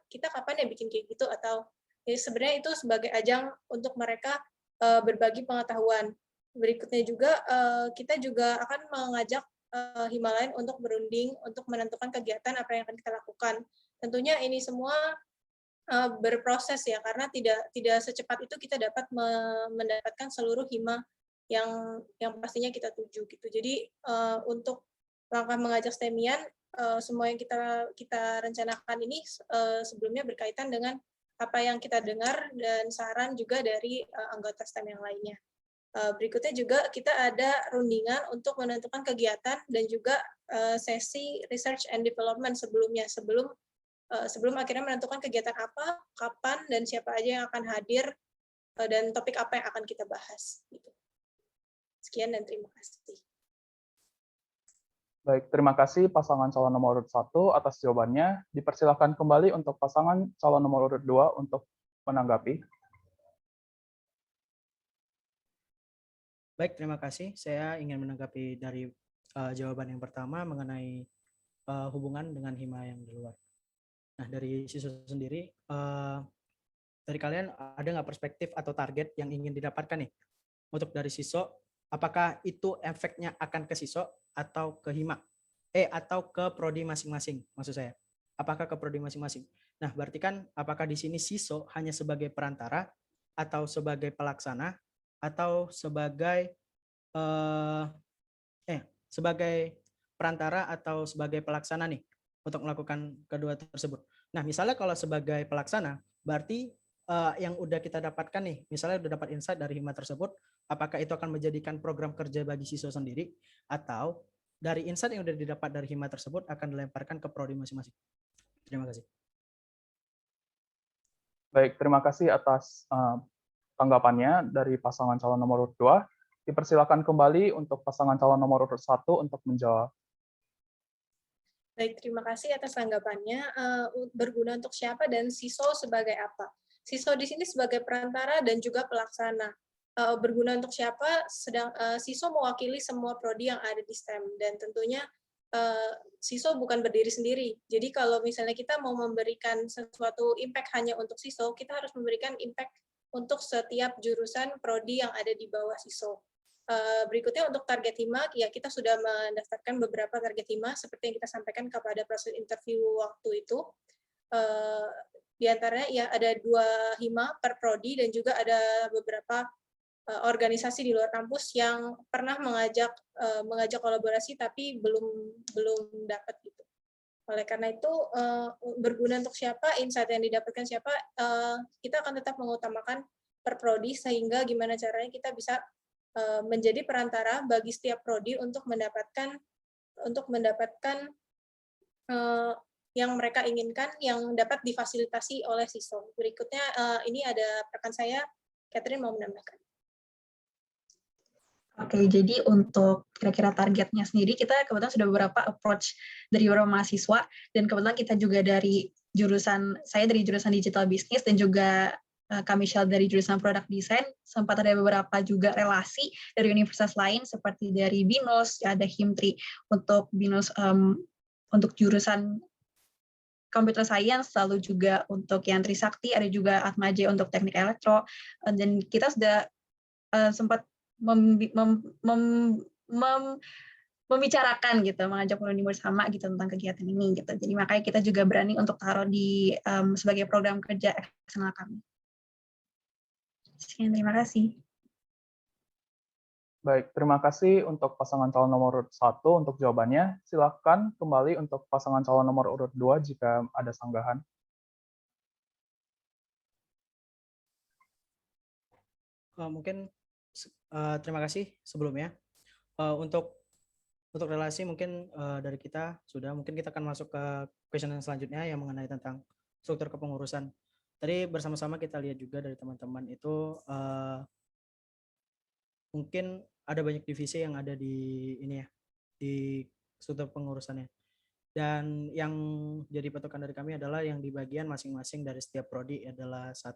S5: kita kapan ya bikin kayak gitu, atau ya sebenarnya itu sebagai ajang untuk mereka berbagi pengetahuan. Berikutnya juga kita juga akan mengajak hima lain untuk berunding untuk menentukan kegiatan apa yang akan kita lakukan. Tentunya ini semua berproses ya, karena tidak secepat itu kita dapat mendapatkan seluruh hima yang pastinya kita tuju gitu. Jadi untuk langkah mengajak STEMian, semua yang kita rencanakan ini sebelumnya berkaitan dengan apa yang kita dengar dan saran juga dari anggota STEM yang lainnya. Berikutnya juga kita ada rundingan untuk menentukan kegiatan dan juga sesi research and development sebelumnya, sebelum akhirnya menentukan kegiatan apa, kapan, dan siapa aja yang akan hadir, dan topik apa yang akan kita bahas. Gitu. Sekian dan terima kasih.
S8: Baik, terima kasih pasangan calon nomor urut 1 atas jawabannya. Dipersilakan kembali untuk pasangan calon nomor urut 2 untuk menanggapi.
S6: Baik, terima kasih. Saya ingin menanggapi dari jawaban yang pertama mengenai hubungan dengan hima yang di luar. Nah, dari siswa sendiri, dari kalian ada nggak perspektif atau target yang ingin didapatkan nih? Untuk dari siswa, apakah itu efeknya akan ke siswa atau ke hima? Atau ke prodi masing-masing, maksud saya. Apakah ke prodi masing-masing? Nah, berarti kan apakah di sini siswa hanya sebagai perantara atau sebagai pelaksana atau sebagai sebagai perantara atau sebagai pelaksana nih untuk melakukan kedua tersebut. Nah, misalnya kalau sebagai pelaksana, berarti yang udah kita dapatkan nih, misalnya udah dapat insight dari hima tersebut, apakah itu akan menjadikan program kerja bagi siswa sendiri, atau dari insight yang udah didapat dari hima tersebut akan dilemparkan ke prodi masing-masing. Terima kasih.
S8: Baik, terima kasih atas tanggapannya dari pasangan calon nomor urut 2. Dipersilakan kembali untuk pasangan calon nomor urut 1 untuk menjawab.
S5: Baik, terima kasih atas tanggapannya. Berguna untuk siapa dan SISO sebagai apa? SISO di sini sebagai perantara dan juga pelaksana. Berguna untuk siapa? SISO mewakili semua prodi yang ada di STEM, dan tentunya SISO bukan berdiri sendiri. Jadi kalau misalnya kita mau memberikan sesuatu impact hanya untuk SISO, kita harus memberikan impact untuk setiap jurusan prodi yang ada di bawah SISO. Berikutnya untuk target HIMA, ya kita sudah mendaftarkan beberapa target HIMA seperti yang kita sampaikan kepada proses interview waktu itu. Di antaranya ya ada 2 HIMA per prodi dan juga ada beberapa organisasi di luar kampus yang pernah mengajak kolaborasi tapi belum dapat gitu. Oleh karena itu berguna untuk siapa, insight yang didapatkan siapa, kita akan tetap mengutamakan per prodi sehingga gimana caranya kita bisa menjadi perantara bagi setiap prodi untuk mendapatkan yang mereka inginkan yang dapat difasilitasi oleh SISO. Berikutnya ini ada rekan saya, Catherine mau menambahkan.
S9: Oke, jadi untuk kira-kira targetnya sendiri, kita kebetulan sudah beberapa approach dari beberapa mahasiswa, dan kebetulan kita juga saya dari jurusan digital business, dan juga kami Michelle dari jurusan product design, sempat ada beberapa juga relasi dari universitas lain, seperti dari BINUS, ada HIMTRI, untuk BINUS, untuk jurusan computer science, lalu juga untuk yang Trisakti, ada juga Atmaja untuk teknik elektro, dan kita sudah sempat membicarakan gitu, mengajak prodi bersama gitu tentang kegiatan ini gitu. Jadi makanya kita juga berani untuk taruh di sebagai program kerja eksternal kami. Sekian, terima kasih.
S8: Baik, terima kasih untuk pasangan calon nomor urut 1 untuk jawabannya. Silakan kembali untuk pasangan calon nomor urut 2 jika ada sanggahan.
S6: Mungkin terima kasih sebelumnya. Untuk relasi mungkin dari kita sudah, mungkin kita akan masuk ke question yang selanjutnya yang mengenai tentang struktur kepengurusan. Tadi bersama-sama kita lihat juga dari teman-teman itu mungkin ada banyak divisi yang ada di ini ya, di struktur pengurusannya. Dan yang jadi patokan dari kami adalah yang di bagian masing-masing dari setiap prodi adalah 1.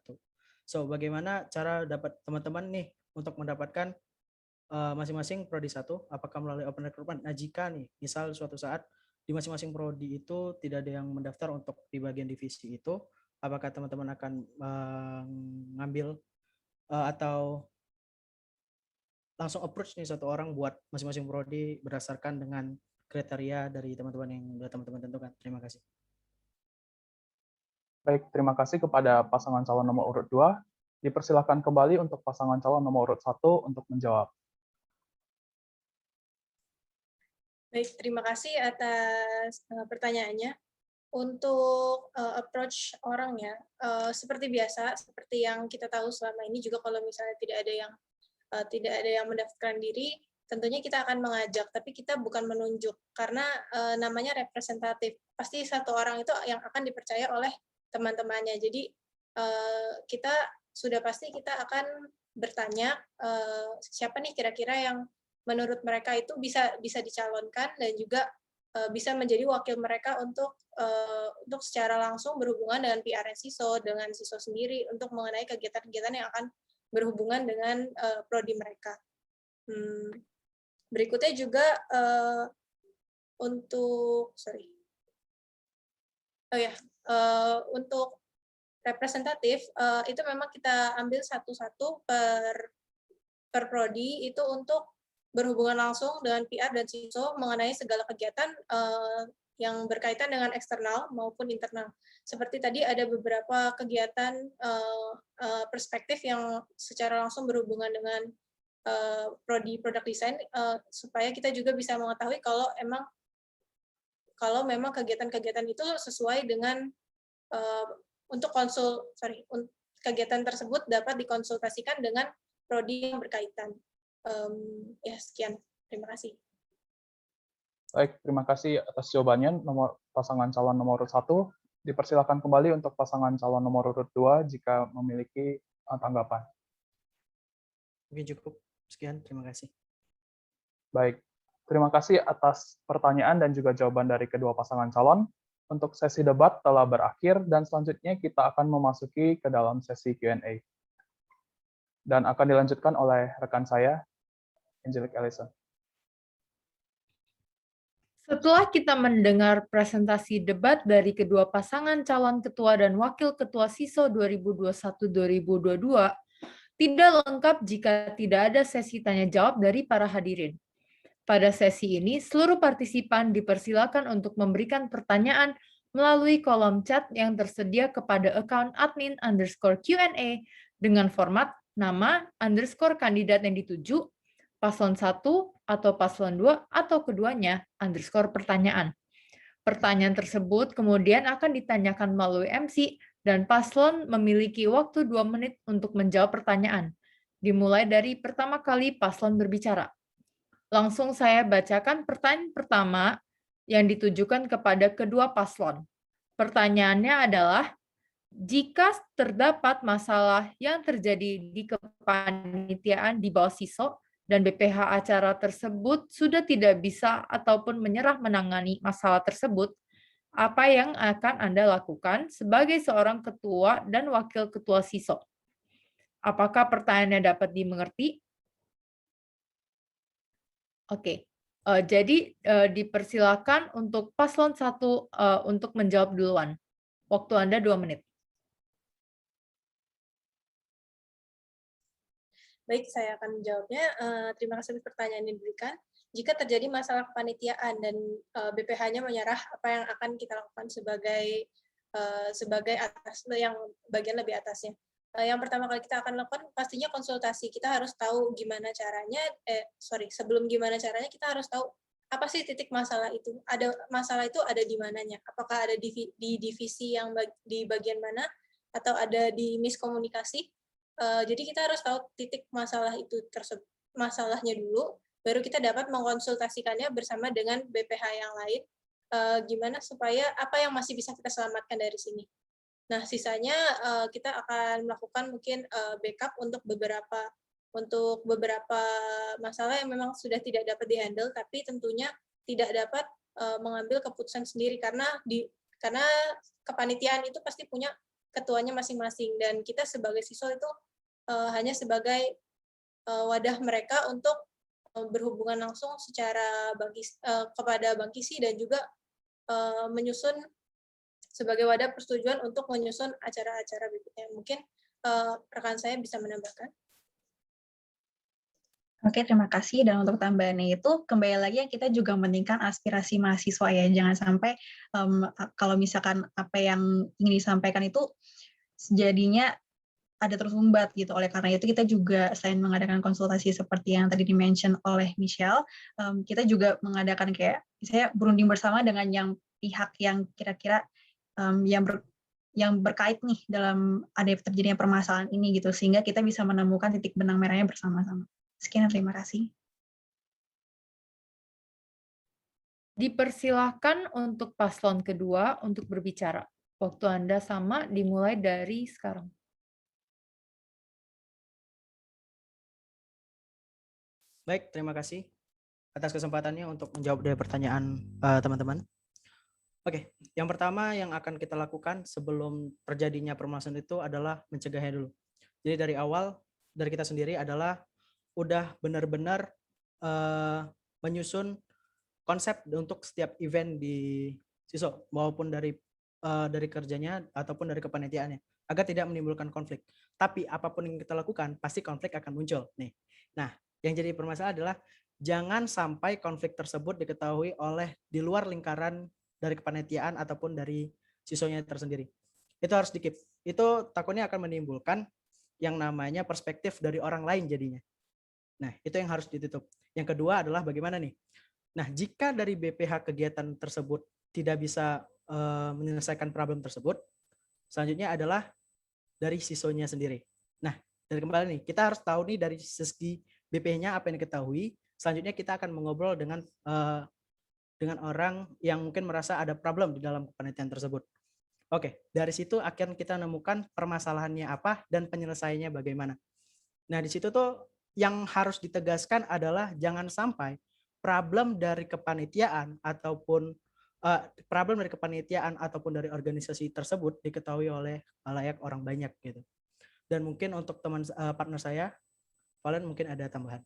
S6: So, bagaimana cara dapat teman-teman nih untuk mendapatkan masing-masing prodi 1, apakah melalui open recruitment? Nah, jika nih, misal suatu saat di masing-masing prodi itu tidak ada yang mendaftar untuk di bagian divisi itu, apakah teman-teman akan mengambil atau langsung approach nih satu orang buat masing-masing prodi berdasarkan dengan kriteria dari teman-teman yang sudah teman-teman tentukan? Terima kasih.
S8: Baik, terima kasih kepada pasangan calon nomor urut 2. Dipersilakan kembali untuk pasangan calon nomor urut 1 untuk menjawab.
S5: Baik, terima kasih atas pertanyaannya. Untuk approach orangnya, seperti biasa, seperti yang kita tahu selama ini juga kalau misalnya tidak ada yang mendaftarkan diri, tentunya kita akan mengajak, tapi kita bukan menunjuk karena namanya representatif. Pasti satu orang itu yang akan dipercaya oleh teman-temannya. Jadi kita sudah pasti kita akan bertanya siapa nih kira-kira yang menurut mereka itu bisa dicalonkan dan juga bisa menjadi wakil mereka untuk secara langsung berhubungan dengan PRN SISO, dengan SISO sendiri untuk mengenai kegiatan-kegiatan yang akan berhubungan dengan prodi mereka. Berikutnya juga untuk untuk representatif itu memang kita ambil satu-satu per prodi itu untuk berhubungan langsung dengan PR dan SISO mengenai segala kegiatan yang berkaitan dengan eksternal maupun internal. Seperti tadi ada beberapa kegiatan perspektif yang secara langsung berhubungan dengan prodi product design supaya kita juga bisa mengetahui kalau memang kegiatan-kegiatan itu sesuai dengan kegiatan tersebut dapat dikonsultasikan dengan prodi yang berkaitan. Ya, sekian. Terima kasih.
S8: Baik, terima kasih atas jawabannya pasangan calon nomor urut 1. Dipersilakan kembali untuk pasangan calon nomor urut 2 jika memiliki tanggapan.
S6: Mungkin cukup. Sekian, terima kasih.
S8: Baik, Terima kasih atas pertanyaan dan juga jawaban dari kedua pasangan calon. Untuk sesi debat telah berakhir dan selanjutnya kita akan memasuki ke dalam sesi Q&A. Dan akan dilanjutkan oleh rekan saya, Angelic Ellison.
S1: Setelah kita mendengar presentasi debat dari kedua pasangan calon ketua dan wakil ketua SISO 2021-2022, tidak lengkap jika tidak ada sesi tanya jawab dari para hadirin. Pada sesi ini, seluruh partisipan dipersilakan untuk memberikan pertanyaan melalui kolom chat yang tersedia kepada account admin_Q&A dengan format nama _ kandidat yang dituju, paslon 1 atau paslon 2 atau keduanya _ pertanyaan. Pertanyaan tersebut kemudian akan ditanyakan melalui MC dan paslon memiliki waktu 2 menit untuk menjawab pertanyaan, dimulai dari pertama kali paslon berbicara. Langsung saya bacakan pertanyaan pertama yang ditujukan kepada kedua paslon. Pertanyaannya adalah, jika terdapat masalah yang terjadi di kepanitiaan di bawah SISO dan BPH acara tersebut sudah tidak bisa ataupun menyerah menangani masalah tersebut, apa yang akan Anda lakukan sebagai seorang ketua dan wakil ketua SISO? Apakah pertanyaannya dapat dimengerti? Oke, jadi dipersilakan untuk paslon 1 untuk menjawab duluan. Waktu Anda 2 menit.
S5: Baik, saya akan menjawabnya. Terima kasih atas pertanyaan yang diberikan. Jika terjadi masalah kepanitiaan dan BPH-nya menyerah, apa yang akan kita lakukan sebagai atas yang bagian lebih atasnya? Yang pertama kali kita akan lakukan pastinya konsultasi. Kita harus tahu gimana caranya, sebelum gimana caranya kita harus tahu apa sih titik masalah itu. Masalah itu ada di mananya? Apakah ada di divisi yang di bagian mana atau ada di miskomunikasi? Jadi kita harus tahu titik masalah itu masalahnya dulu, baru kita dapat mengkonsultasikannya bersama dengan BPH yang lain. Gimana supaya apa yang masih bisa kita selamatkan dari sini. Nah, sisanya kita akan melakukan mungkin backup untuk beberapa masalah yang memang sudah tidak dapat dihandle, tapi tentunya tidak dapat mengambil keputusan sendiri karena kepanitiaan itu pasti punya ketuanya masing-masing dan kita sebagai SISO itu hanya sebagai wadah mereka untuk berhubungan langsung secara kepada Bankisi dan juga menyusun sebagai wadah persetujuan untuk menyusun acara-acara berikutnya. Mungkin rekan saya bisa menambahkan.
S9: Oke, terima kasih. Dan untuk tambahannya itu, kembali lagi yang kita juga mementingkan aspirasi mahasiswa ya. Jangan sampai kalau misalkan apa yang ingin disampaikan itu jadinya ada tersumbat gitu. Oleh karena itu kita juga selain mengadakan konsultasi seperti yang tadi di-mention oleh Michelle, kita juga mengadakan kayak misalnya berunding bersama dengan yang pihak yang kira-kira yang berkait nih dalam ada terjadinya permasalahan ini gitu, sehingga kita bisa menemukan titik benang merahnya bersama-sama. Sekian, terima kasih.
S1: Dipersilahkan untuk paslon kedua untuk berbicara. Waktu Anda sama dimulai dari sekarang.
S6: Baik, terima kasih atas kesempatannya untuk menjawab dari pertanyaan teman-teman. Oke, yang pertama yang akan kita lakukan sebelum terjadinya permasalahan itu adalah mencegahnya dulu. Jadi dari awal, dari kita sendiri adalah udah benar-benar menyusun konsep untuk setiap event di SISO, maupun dari kerjanya ataupun dari kepanitiaannya, agar tidak menimbulkan konflik. Tapi apapun yang kita lakukan, pasti konflik akan muncul. Nah, yang jadi permasalahan adalah jangan sampai konflik tersebut diketahui oleh di luar lingkaran dari kepanitiaan ataupun dari SISO-nya tersendiri. Itu harus di-keep. Itu takutnya akan menimbulkan yang namanya perspektif dari orang lain jadinya. Nah, itu yang harus ditutup. Yang kedua adalah bagaimana nih? Nah, jika dari BPH kegiatan tersebut tidak bisa menyelesaikan problem tersebut, selanjutnya adalah dari SISO-nya sendiri. Nah, dari kembali nih, kita harus tahu nih dari segi BP-nya apa yang diketahui. Selanjutnya kita akan mengobrol dengan orang yang mungkin merasa ada problem di dalam kepanitiaan tersebut. Oke, dari situ akan kita menemukan permasalahannya apa dan penyelesaiannya bagaimana. Nah, di situ tuh yang harus ditegaskan adalah jangan sampai problem dari kepanitiaan ataupun dari organisasi tersebut diketahui oleh khalayak orang banyak gitu. Dan mungkin untuk partner saya, Valen mungkin ada tambahan.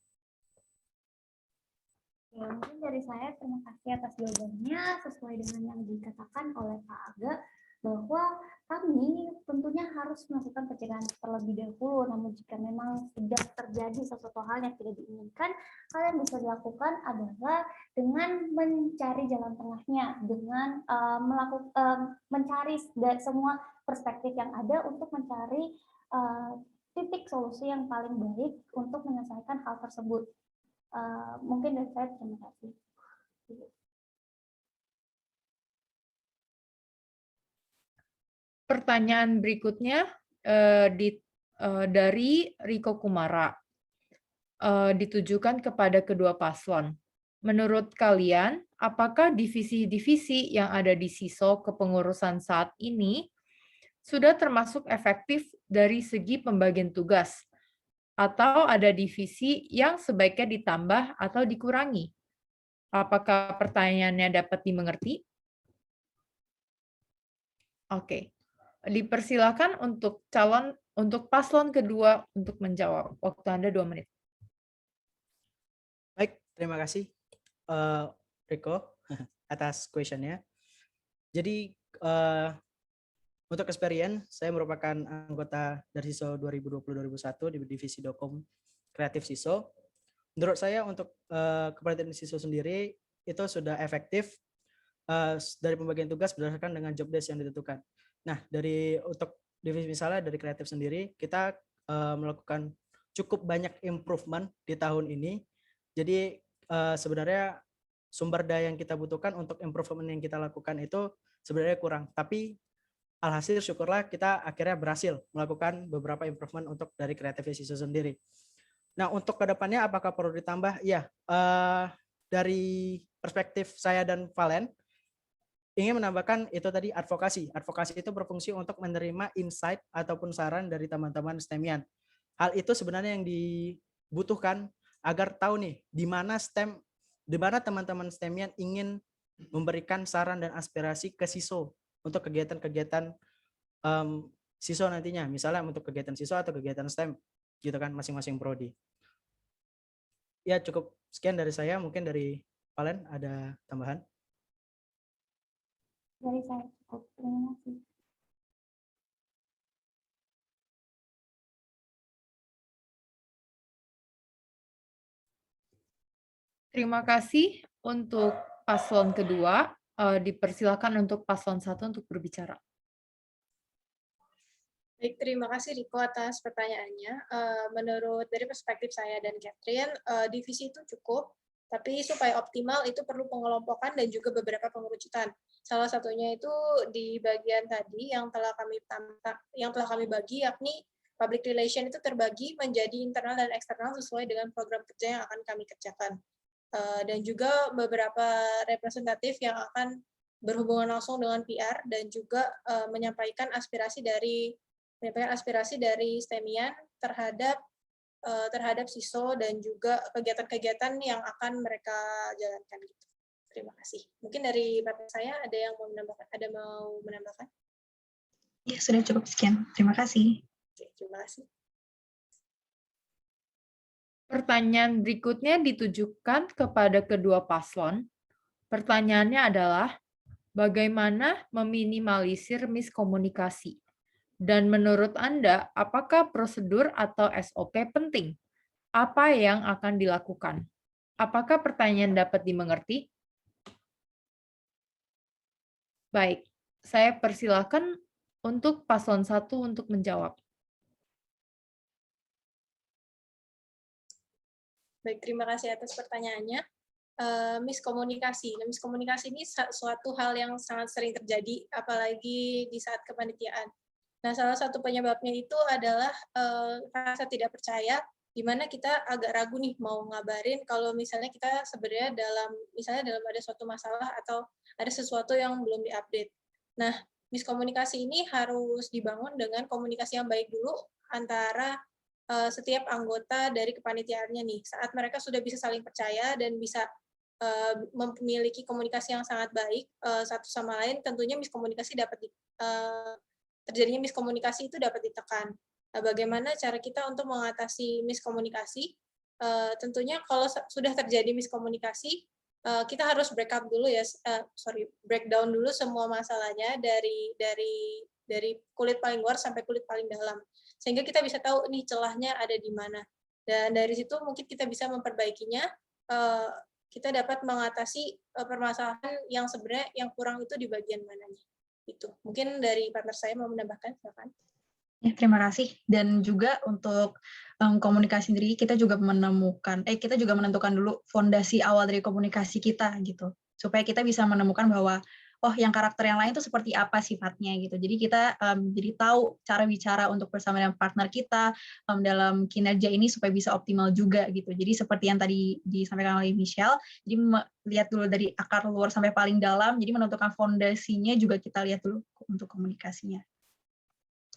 S7: Ya, mungkin dari saya terima kasih atas jawabannya sesuai dengan yang dikatakan oleh Pak Aga bahwa kami tentunya harus melakukan pencegahan terlebih dahulu. Namun jika memang sudah terjadi sesuatu hal yang tidak diinginkan, hal yang bisa dilakukan adalah dengan mencari jalan tengahnya, dengan mencari semua perspektif yang ada untuk mencari titik solusi yang paling baik untuk menyelesaikan hal tersebut. Mungkin dari saya terima kasih.
S1: Pertanyaan berikutnya dari Riko Kumara, ditujukan kepada kedua paslon. Menurut kalian, apakah divisi-divisi yang ada di SISO kepengurusan saat ini sudah termasuk efektif dari segi pembagian tugas? Atau ada divisi yang sebaiknya ditambah atau dikurangi? Apakah pertanyaannya dapat dimengerti? Oke. Dipersilakan untuk paslon kedua untuk menjawab. Waktu Anda 2 menit.
S6: Baik, terima kasih Riko atas question-nya. Jadi untuk experience, saya merupakan anggota dari SISO 2020-2021 di divisi Dokom Kreatif SISO. Menurut saya untuk kepanitiaan SISO sendiri itu sudah efektif dari pembagian tugas berdasarkan dengan job desk yang ditentukan. Nah, untuk divisi misalnya dari kreatif sendiri, kita melakukan cukup banyak improvement di tahun ini. Jadi sebenarnya sumber daya yang kita butuhkan untuk improvement yang kita lakukan itu sebenarnya kurang. Tapi alhasil syukurlah kita akhirnya berhasil melakukan beberapa improvement untuk dari kreatif SISO sendiri. Nah, untuk kedepannya apakah perlu ditambah? Ya, dari perspektif saya dan Valen, ingin menambahkan itu tadi advokasi. Advokasi itu berfungsi untuk menerima insight ataupun saran dari teman-teman STEMian. Hal itu sebenarnya yang dibutuhkan agar tahu nih di mana teman-teman STEMian ingin memberikan saran dan aspirasi ke SISO untuk kegiatan-kegiatan SISO nantinya, misalnya untuk kegiatan SISO atau kegiatan STEM, gitu kan, masing-masing prodi. Ya, cukup sekian dari saya. Mungkin dari Valen ada tambahan?
S7: Dari saya cukup, terima kasih.
S1: Terima kasih untuk paslon kedua. Dipersilakan untuk paslon 1 untuk berbicara.
S5: Baik, terima kasih Riko atas pertanyaannya. Menurut dari perspektif saya dan Catherine, divisi itu cukup, tapi supaya optimal itu perlu pengelompokan dan juga beberapa pengerucutan. Salah satunya itu di bagian tadi yang telah kami bagi, yakni public relation itu terbagi menjadi internal dan eksternal sesuai dengan program kerja yang akan kami kerjakan. Dan juga beberapa representatif yang akan berhubungan langsung dengan PR dan juga menyampaikan aspirasi dari STEMian terhadap SISO dan juga kegiatan-kegiatan yang akan mereka jalankan gitu. Terima kasih. Mungkin dari partner saya ada yang mau menambahkan?
S9: Ya, sudah cukup sekian. Terima kasih.
S5: Oke, terima kasih.
S1: Pertanyaan berikutnya ditujukan kepada kedua paslon. Pertanyaannya adalah, bagaimana meminimalisir miskomunikasi? Dan menurut Anda, apakah prosedur atau SOP penting? Apa yang akan dilakukan? Apakah pertanyaan dapat dimengerti? Baik, saya persilakan untuk paslon 1 untuk menjawab.
S5: Baik, terima kasih atas pertanyaannya. Miskomunikasi. Nah, miskomunikasi ini suatu hal yang sangat sering terjadi, apalagi di saat kepanitiaan. Nah, salah satu penyebabnya itu adalah rasa tidak percaya, di mana kita agak ragu nih mau ngabarin kalau misalnya kita sebenarnya dalam ada suatu masalah atau ada sesuatu yang belum diupdate. Nah, miskomunikasi ini harus dibangun dengan komunikasi yang baik dulu antara setiap anggota dari kepanitiaannya nih. Saat mereka sudah bisa saling percaya dan bisa memiliki komunikasi yang sangat baik satu sama lain, tentunya terjadinya miskomunikasi itu dapat ditekan. Nah, bagaimana cara kita untuk mengatasi miskomunikasi? Tentunya kalau sudah terjadi miskomunikasi, kita harus breakdown dulu semua masalahnya dari kulit paling luar sampai kulit paling dalam, sehingga kita bisa tahu nih celahnya ada di mana, dan dari situ mungkin kita bisa memperbaikinya. Kita dapat mengatasi permasalahan yang sebenarnya yang kurang itu di bagian mananya. Itu mungkin dari partner saya mau menambahkan, silakan.
S9: Ya, terima kasih. Dan juga untuk komunikasi sendiri, kita juga menentukan dulu fondasi awal dari komunikasi kita gitu, supaya kita bisa menemukan bahwa oh yang karakter yang lain itu seperti apa sifatnya gitu. Jadi kita jadi tahu cara bicara untuk bersama dengan partner kita dalam kinerja ini supaya bisa optimal juga gitu. Jadi seperti yang tadi disampaikan oleh Michelle, jadi lihat dulu dari akar luar sampai paling dalam, jadi menentukan fondasinya juga kita lihat dulu untuk komunikasinya,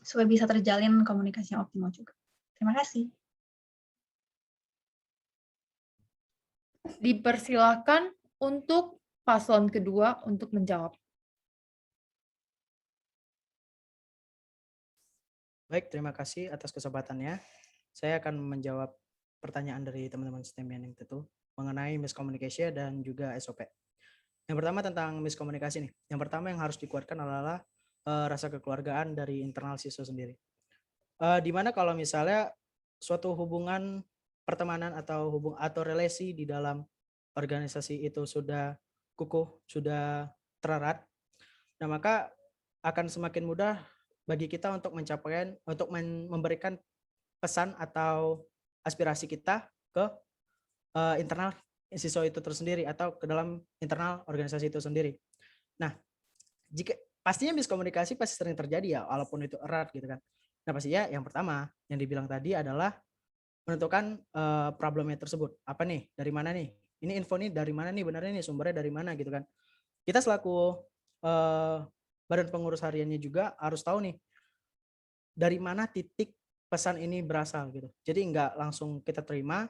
S9: supaya bisa terjalin komunikasi yang optimal juga. Terima kasih.
S1: Dipersilakan untuk paslon kedua untuk menjawab.
S6: Baik, terima kasih atas kesempatannya. Saya akan menjawab pertanyaan dari teman-teman STEM yang tentu mengenai miscommunication dan juga SOP. Yang pertama tentang miskomunikasi nih. Yang pertama yang harus dikuatkan adalah rasa kekeluargaan dari internal siswa sendiri. Dimana kalau misalnya suatu hubungan pertemanan atau relasi di dalam organisasi itu sudah kukuh, sudah tererat, nah maka akan semakin mudah bagi kita untuk memberikan pesan atau aspirasi kita ke internal siswa itu tersendiri atau ke dalam internal organisasi itu sendiri. Nah, pastinya miskomunikasi pasti sering terjadi ya, walaupun itu erat gitu kan. Nah, pastinya yang pertama yang dibilang tadi adalah menentukan problemnya tersebut. Apa nih? Dari mana nih? Ini info nih dari mana nih? Benarnya nih sumbernya dari mana gitu kan. Kita selaku badan pengurus hariannya juga harus tahu nih dari mana titik pesan ini berasal gitu. Jadi nggak langsung kita terima,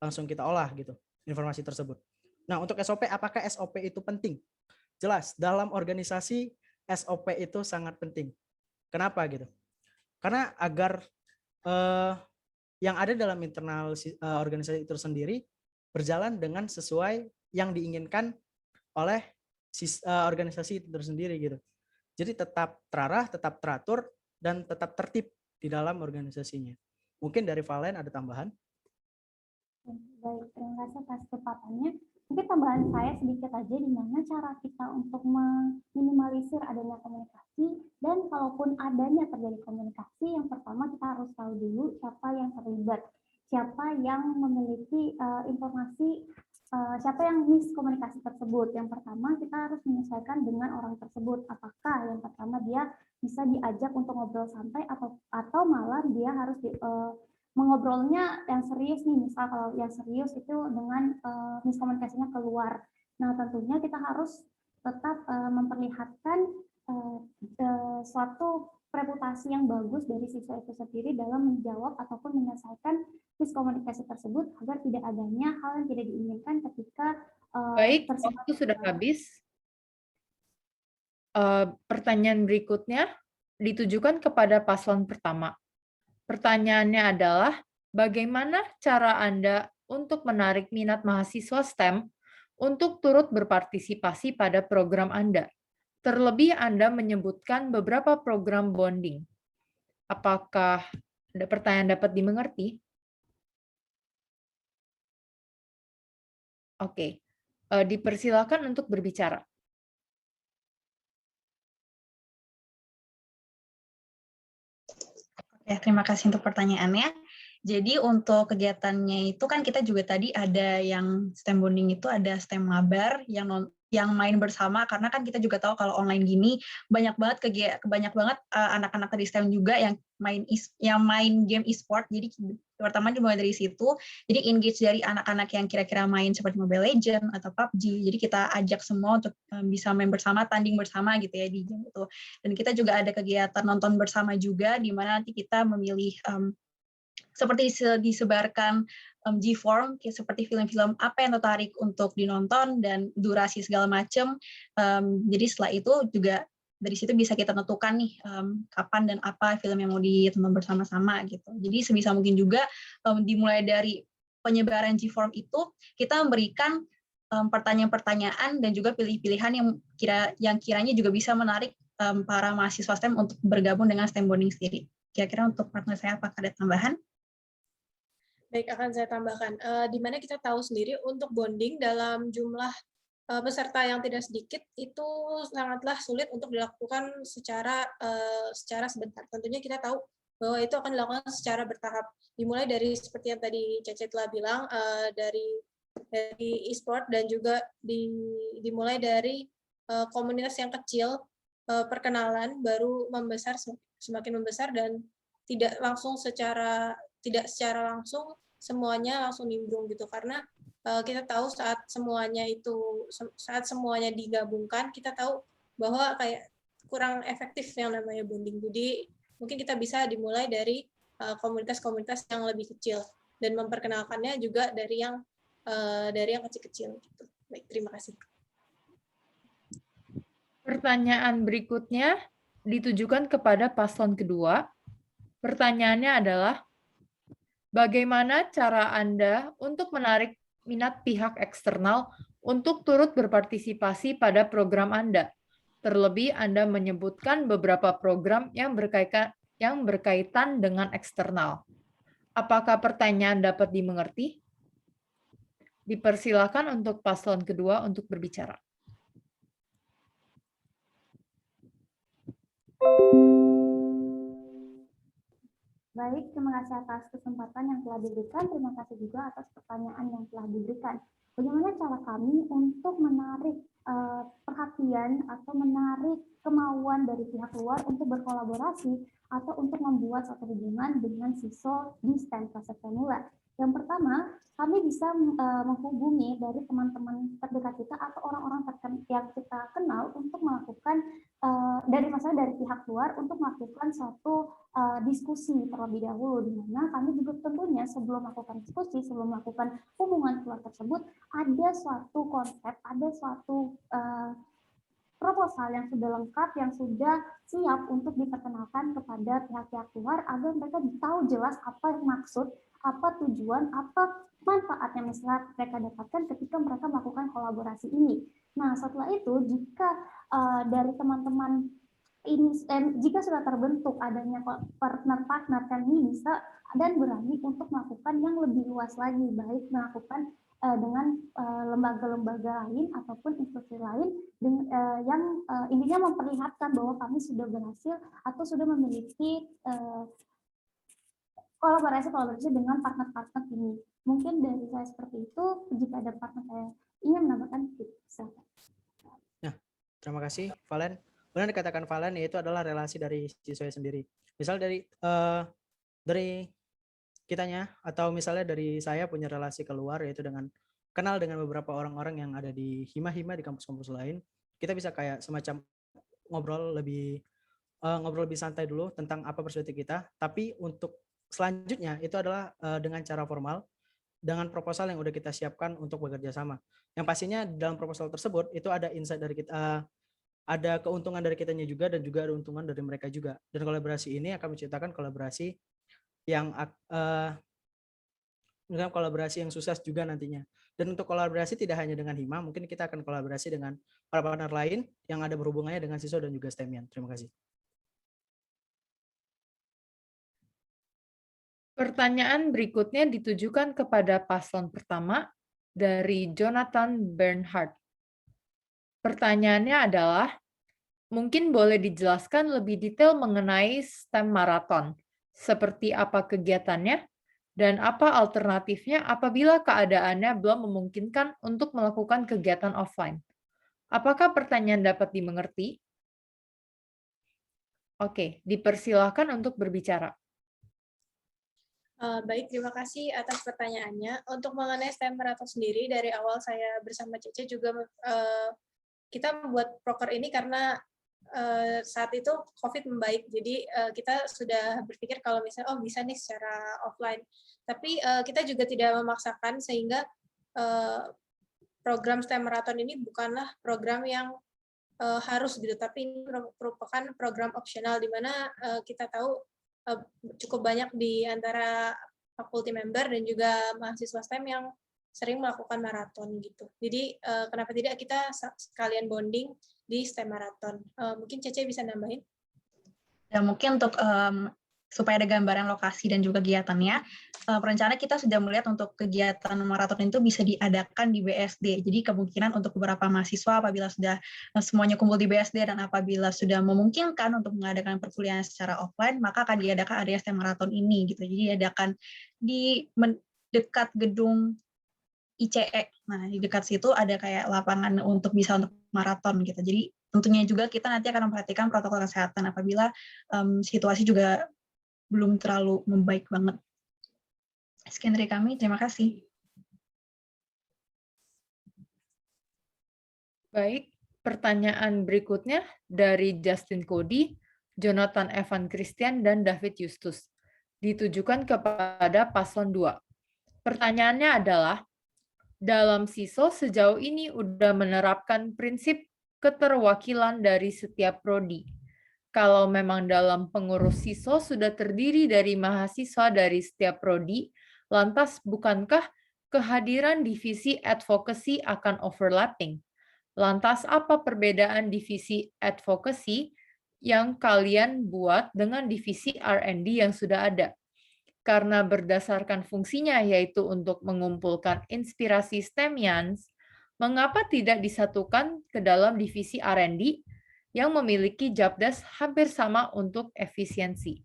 S6: langsung kita olah gitu informasi tersebut. Nah, untuk SOP, apakah SOP itu penting? Jelas, dalam organisasi SOP itu sangat penting. Kenapa gitu? Karena agar yang ada dalam internal organisasi itu sendiri berjalan dengan sesuai yang diinginkan oleh organisasi itu sendiri gitu. Jadi tetap terarah, tetap teratur, dan tetap tertib di dalam organisasinya. Mungkin dari Valen ada tambahan?
S7: Baik, terima kasih atas kesempatannya. Mungkin tambahan saya sedikit aja di mana cara kita untuk meminimalisir adanya komunikasi, dan kalaupun adanya terjadi komunikasi, yang pertama kita harus tahu dulu siapa yang terlibat, siapa yang memiliki informasi, siapa yang miskomunikasi tersebut. Yang pertama kita harus menyesuaikan dengan orang tersebut. Apakah yang pertama dia bisa diajak untuk ngobrol santai atau malah dia harus mengobrolnya yang serius nih, misal kalau yang serius itu dengan miskomunikasinya keluar. Nah, tentunya kita harus tetap memperlihatkan suatu reputasi yang bagus dari siswa itu sendiri dalam menjawab ataupun menyelesaikan miskomunikasi tersebut agar tidak adanya hal yang tidak diinginkan ketika
S1: Baik, waktu sudah habis. Pertanyaan berikutnya ditujukan kepada paslon pertama. Pertanyaannya adalah, bagaimana cara Anda untuk menarik minat mahasiswa STEM untuk turut berpartisipasi pada program Anda? Terlebih Anda menyebutkan beberapa program bonding. Apakah pertanyaan dapat dimengerti? Oke, dipersilakan untuk berbicara.
S9: Ya, terima kasih untuk pertanyaannya. Jadi untuk kegiatannya itu kan kita juga tadi ada yang STEM bonding itu ada STEM mabar yang main bersama, karena kan kita juga tahu kalau online gini banyak banget anak-anak dari STEM juga yang main game e-sport. Jadi pertama dimulai dari situ. Jadi engage dari anak-anak yang kira-kira main seperti Mobile Legends atau PUBG. Jadi kita ajak semua untuk bisa main bersama, tanding bersama gitu ya di game itu. Dan kita juga ada kegiatan nonton bersama juga, di mana nanti kita memilih seperti disebarkan G-form, seperti film-film apa yang tertarik untuk dinonton dan durasi segala macam. Jadi setelah itu juga dari situ bisa kita tentukan nih kapan dan apa film yang mau ditonton bersama-sama gitu. Jadi sebisa mungkin juga dimulai dari penyebaran G-form itu kita memberikan pertanyaan-pertanyaan dan juga pilih-pilihan yang kiranya juga bisa menarik para mahasiswa STEM untuk bergabung dengan STEM bonding sendiri. Kira-kira untuk partner saya apakah ada tambahan?
S5: Baik, akan saya tambahkan. Di mana kita tahu sendiri untuk bonding dalam jumlah peserta yang tidak sedikit itu sangatlah sulit untuk dilakukan secara sebentar. Tentunya kita tahu bahwa itu akan dilakukan secara bertahap. Dimulai dari seperti yang tadi Cece telah bilang, dari e-sport dan juga dimulai dari komunitas yang kecil, perkenalan, baru membesar, semakin membesar, dan tidak secara langsung semuanya langsung nimbrung gitu, karena kita tahu saat semuanya digabungkan, kita tahu bahwa kayak kurang efektif yang namanya bonding. Jadi mungkin kita bisa dimulai dari komunitas-komunitas yang lebih kecil dan memperkenalkannya juga dari yang kecil-kecil gitu. Baik, terima kasih.
S1: Pertanyaan berikutnya ditujukan kepada paslon kedua. Pertanyaannya adalah, bagaimana cara Anda untuk menarik minat pihak eksternal untuk turut berpartisipasi pada program Anda? Terlebih Anda menyebutkan beberapa program yang berkaitan dengan eksternal. Apakah pertanyaan dapat dimengerti? Dipersilakan untuk paslon kedua untuk berbicara.
S7: Baik, terima kasih atas kesempatan yang telah diberikan. Terima kasih juga atas pertanyaan yang telah diberikan. Bagaimana cara kami untuk menarik perhatian atau menarik kemauan dari pihak luar untuk berkolaborasi atau untuk membuat suatu hubungan dengan siswa di STEM fase pemula? Yang pertama, kami bisa menghubungi dari teman-teman terdekat kita atau orang-orang yang kita kenal untuk melakukan dari pihak luar untuk melakukan suatu diskusi terlebih dahulu, di mana kami juga tentunya sebelum melakukan diskusi, sebelum melakukan hubungan keluar tersebut, ada suatu konsep, ada suatu proposal yang sudah lengkap, yang sudah siap untuk diperkenalkan kepada pihak-pihak luar agar mereka tahu jelas apa yang maksud, apa tujuan, apa manfaat yang mereka dapatkan ketika mereka melakukan kolaborasi ini. Nah, setelah itu jika dari teman-teman ini jika sudah terbentuk adanya partner-partner, kami bisa dan berani untuk melakukan yang lebih luas lagi, baik melakukan dengan lembaga-lembaga lain ataupun institusi lain yang intinya memperlihatkan bahwa kami sudah berhasil atau sudah memiliki kolaborasi dengan partner-partner ini. Mungkin dari saya seperti itu. Jika ada partner saya ingin menambahkan, silakan.
S6: Nah, terima kasih Valen. Benar dikatakan Valen, yaitu adalah relasi dari siswa sendiri. Misal dari kitanya, atau misalnya dari saya punya relasi keluar, yaitu dengan kenal dengan beberapa orang-orang yang ada di hima-hima di kampus-kampus lain. Kita bisa kayak semacam ngobrol lebih santai dulu tentang apa perspektif kita. Tapi untuk selanjutnya itu adalah dengan cara formal, dengan proposal yang udah kita siapkan untuk bekerja sama. Yang pastinya dalam proposal tersebut itu ada insight dari kita, ada keuntungan dari kitanya juga, dan juga ada keuntungan dari mereka juga. Dan kolaborasi ini akan menciptakan kolaborasi yang kolaborasi yang sukses juga nantinya. Dan untuk kolaborasi tidak hanya dengan hima, mungkin kita akan kolaborasi dengan para partner lain yang ada berhubungannya dengan siswa dan juga STEMian. Terima kasih.
S1: Pertanyaan berikutnya ditujukan kepada paslon pertama dari Jonathan Bernhardt. Pertanyaannya adalah, mungkin boleh dijelaskan lebih detail mengenai STEM Marathon, seperti apa kegiatannya, dan apa alternatifnya apabila keadaannya belum memungkinkan untuk melakukan kegiatan offline. Apakah pertanyaan dapat dimengerti? Oke, dipersilakan untuk berbicara.
S5: Baik, terima kasih atas pertanyaannya. Untuk mengenai STEM Marathon sendiri, dari awal saya bersama Cece juga kita membuat proker ini karena saat itu COVID membaik, jadi kita sudah berpikir kalau misalnya bisa nih secara offline. Tapi kita juga tidak memaksakan sehingga program STEM Marathon ini bukanlah program yang harus gitu, tapi ini merupakan program opsional di mana kita tahu cukup banyak di antara faculty member dan juga mahasiswa STEM yang sering melakukan maraton gitu. Jadi kenapa tidak kita sekalian bonding di STEM Marathon. Mungkin Cece bisa nambahin?
S9: Dan mungkin untuk supaya ada gambaran lokasi dan juga kegiatannya, perencanaan kita sudah melihat untuk kegiatan maraton itu bisa diadakan di BSD. Jadi kemungkinan untuk beberapa mahasiswa apabila sudah semuanya kumpul di BSD dan apabila sudah memungkinkan untuk mengadakan perkuliahan secara offline, maka akan diadakan area STEM Marathon ini gitu. Jadi diadakan di dekat gedung ICE. Nah, di dekat situ ada kayak lapangan untuk maraton gitu. Jadi tentunya juga kita nanti akan memperhatikan protokol kesehatan apabila situasi juga belum terlalu membaik banget. Sekian dari kami, terima kasih.
S1: Baik, pertanyaan berikutnya dari Justin Cody, Jonathan Evan Christian, dan David Justus. Ditujukan kepada paslon 2. Pertanyaannya adalah, dalam SISO sejauh ini udah menerapkan prinsip keterwakilan dari setiap prodi. Kalau memang dalam pengurus SISO sudah terdiri dari mahasiswa dari setiap prodi, lantas bukankah kehadiran divisi advocacy akan overlapping? Lantas apa perbedaan divisi advocacy yang kalian buat dengan divisi R&D yang sudah ada? Karena berdasarkan fungsinya yaitu untuk mengumpulkan inspirasi STEMians, mengapa tidak disatukan ke dalam divisi R&D yang memiliki jobdesk hampir sama untuk efisiensi?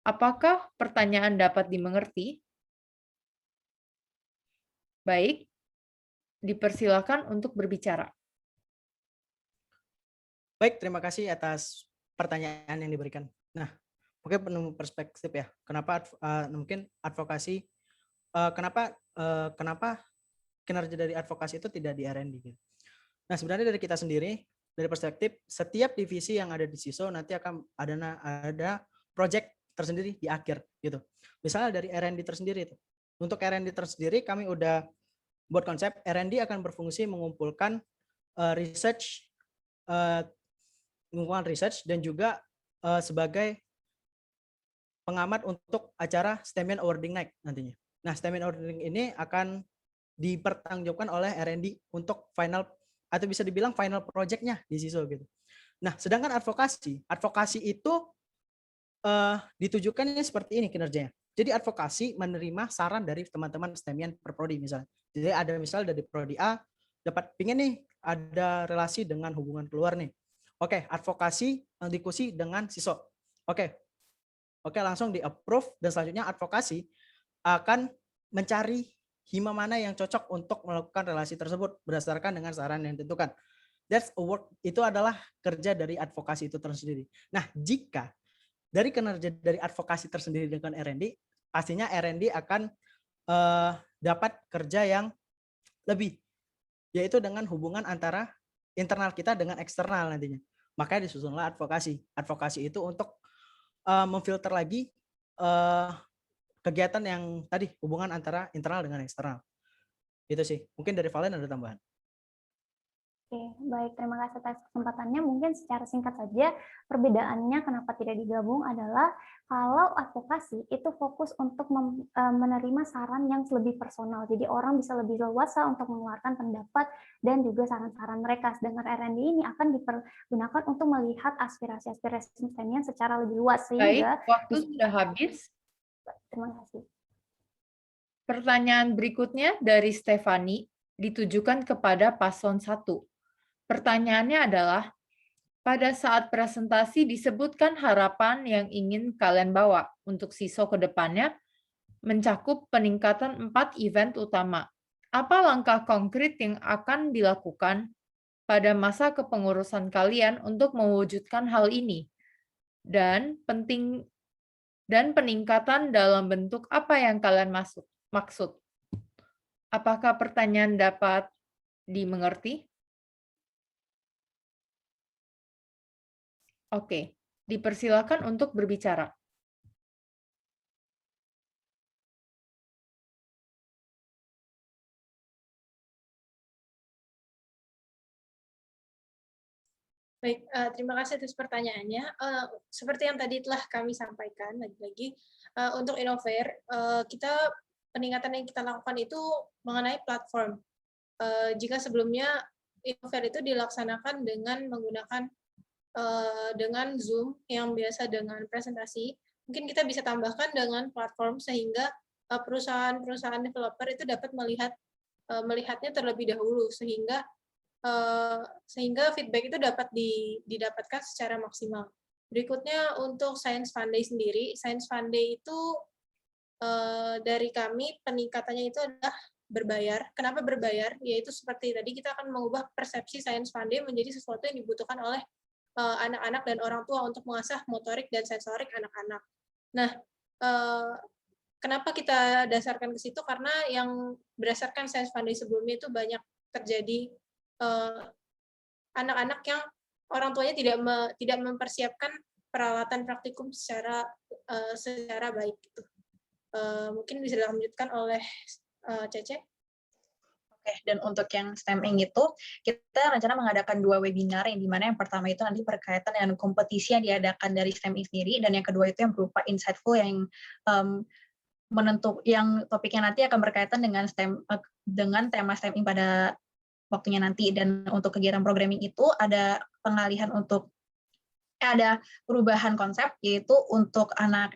S1: Apakah pertanyaan dapat dimengerti? Baik, dipersilakan untuk berbicara.
S6: Baik, terima kasih atas pertanyaan yang diberikan. Nah, mungkin penuh perspektif ya. Kenapa mungkin advokasi? Kenapa kinerja dari advokasi itu tidak di R&D? Gitu. Nah, sebenarnya dari kita sendiri, dari perspektif setiap divisi yang ada di SISO nanti akan ada project tersendiri di akhir gitu. Misalnya dari R&D tersendiri itu. Untuk R&D tersendiri kami udah buat konsep R&D akan berfungsi mengumpulkan research dan juga sebagai pengamat untuk acara STEMian Awarding Night nantinya. Nah, STEMian Awarding ini akan dipertanggungjawabkan oleh R&D untuk final atau bisa dibilang final project-nya di SISO gitu. Nah, sedangkan advokasi itu ditujukannya seperti ini kinerjanya. Jadi advokasi menerima saran dari teman-teman STEMian per prodi misalnya. Jadi ada misal dari prodi A dapat pingin nih ada relasi dengan hubungan keluar nih. Oke, advokasi diskusi dengan SISO. Oke, langsung di-approve dan selanjutnya advokasi akan mencari hima mana yang cocok untuk melakukan relasi tersebut berdasarkan dengan saran yang ditentukan. That's a work, itu adalah kerja dari advokasi itu tersendiri. Nah, jika dari kinerja dari advokasi tersendiri dengan R&D, pastinya R&D akan dapat kerja yang lebih, yaitu dengan hubungan antara internal kita dengan eksternal nantinya. Makanya disusunlah advokasi. Advokasi itu untuk memfilter lagi kegiatan yang tadi hubungan antara internal dengan eksternal. Itu sih. Mungkin dari Valen ada tambahan.
S7: Oke, baik. Terima kasih atas kesempatannya. Mungkin secara singkat saja, perbedaannya kenapa tidak digabung adalah kalau advokasi itu fokus untuk menerima saran yang lebih personal. Jadi orang bisa lebih leluasa untuk mengeluarkan pendapat dan juga saran-saran mereka. Sedangkan R&D ini akan dipergunakan untuk melihat aspirasi-aspirasi STEMian secara lebih luas. Sehingga
S1: baik, waktu sudah habis.
S7: Terima kasih.
S1: Pertanyaan berikutnya dari Stefani ditujukan kepada paslon 1. Pertanyaannya adalah, pada saat presentasi disebutkan harapan yang ingin kalian bawa untuk SISO ke depannya mencakup peningkatan 4 event utama. Apa langkah konkret yang akan dilakukan pada masa kepengurusan kalian untuk mewujudkan hal ini? Dan peningkatan dalam bentuk apa yang kalian maksud? Apakah pertanyaan dapat dimengerti? Oke, dipersilakan untuk berbicara.
S5: Baik, terima kasih atas pertanyaannya. Seperti yang tadi telah kami sampaikan, lagi-lagi untuk Innovare, peningkatan yang kita lakukan itu mengenai platform. Jika sebelumnya Innovare itu dilaksanakan dengan menggunakan dengan Zoom yang biasa dengan presentasi, mungkin kita bisa tambahkan dengan platform sehingga perusahaan-perusahaan developer itu dapat melihatnya terlebih dahulu sehingga feedback itu dapat didapatkan secara maksimal. Berikutnya untuk Science Fund Day sendiri, Science Fund Day itu dari kami peningkatannya itu adalah berbayar. Kenapa berbayar? Yaitu seperti tadi kita akan mengubah persepsi Science Fund Day menjadi sesuatu yang dibutuhkan oleh anak-anak dan orang tua untuk mengasah motorik dan sensorik anak-anak. Nah, kenapa kita dasarkan ke situ? Karena yang berdasarkan Science Fund Day sebelumnya itu banyak terjadi anak-anak yang orang tuanya tidak mempersiapkan peralatan praktikum secara baik. Gitu. Mungkin bisa dilanjutkan oleh Cece.
S9: Oke, dan untuk yang STEMing itu, kita rencana mengadakan 2 webinar, yang dimana yang pertama itu nanti berkaitan dengan kompetisi yang diadakan dari STEMing sendiri, dan yang kedua itu yang berupa insightful yang yang topiknya nanti akan berkaitan dengan dengan tema STEMing pada waktunya nanti. Dan untuk kegiatan programming itu ada pengalihan ada perubahan konsep, yaitu untuk anak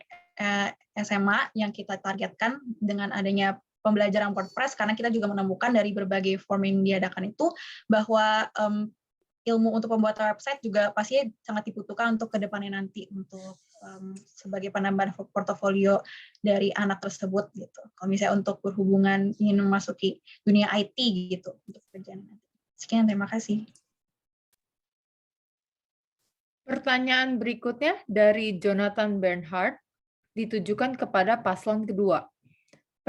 S9: SMA yang kita targetkan dengan adanya pembelajaran WordPress, karena kita juga menemukan dari berbagai form yang diadakan itu bahwa ilmu untuk pembuatan website juga pasti sangat dibutuhkan untuk kedepannya nanti untuk sebagai penambahan portofolio dari anak tersebut gitu. Kalau misalnya untuk berhubungan ingin memasuki dunia IT gitu untuk kerjaan nanti. Sekian, terima kasih.
S1: Pertanyaan berikutnya dari Jonathan Bernhard ditujukan kepada paslon kedua.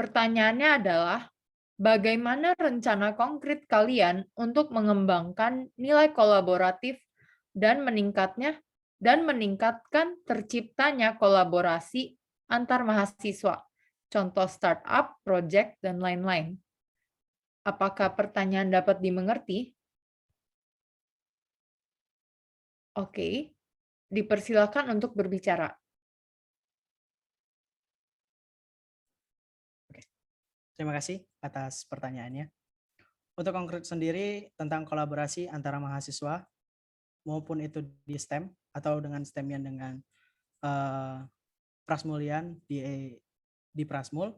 S1: Pertanyaannya adalah, bagaimana rencana konkret kalian untuk mengembangkan nilai kolaboratif dan meningkatkan terciptanya kolaborasi antar mahasiswa, contoh startup, project, dan lain-lain? Apakah pertanyaan dapat dimengerti? Oke, dipersilakan untuk berbicara.
S6: Terima kasih atas pertanyaannya. Untuk konkret sendiri tentang kolaborasi antara mahasiswa, maupun itu di STEM, atau dengan STEM yang dengan Prasmulian di Prasmul,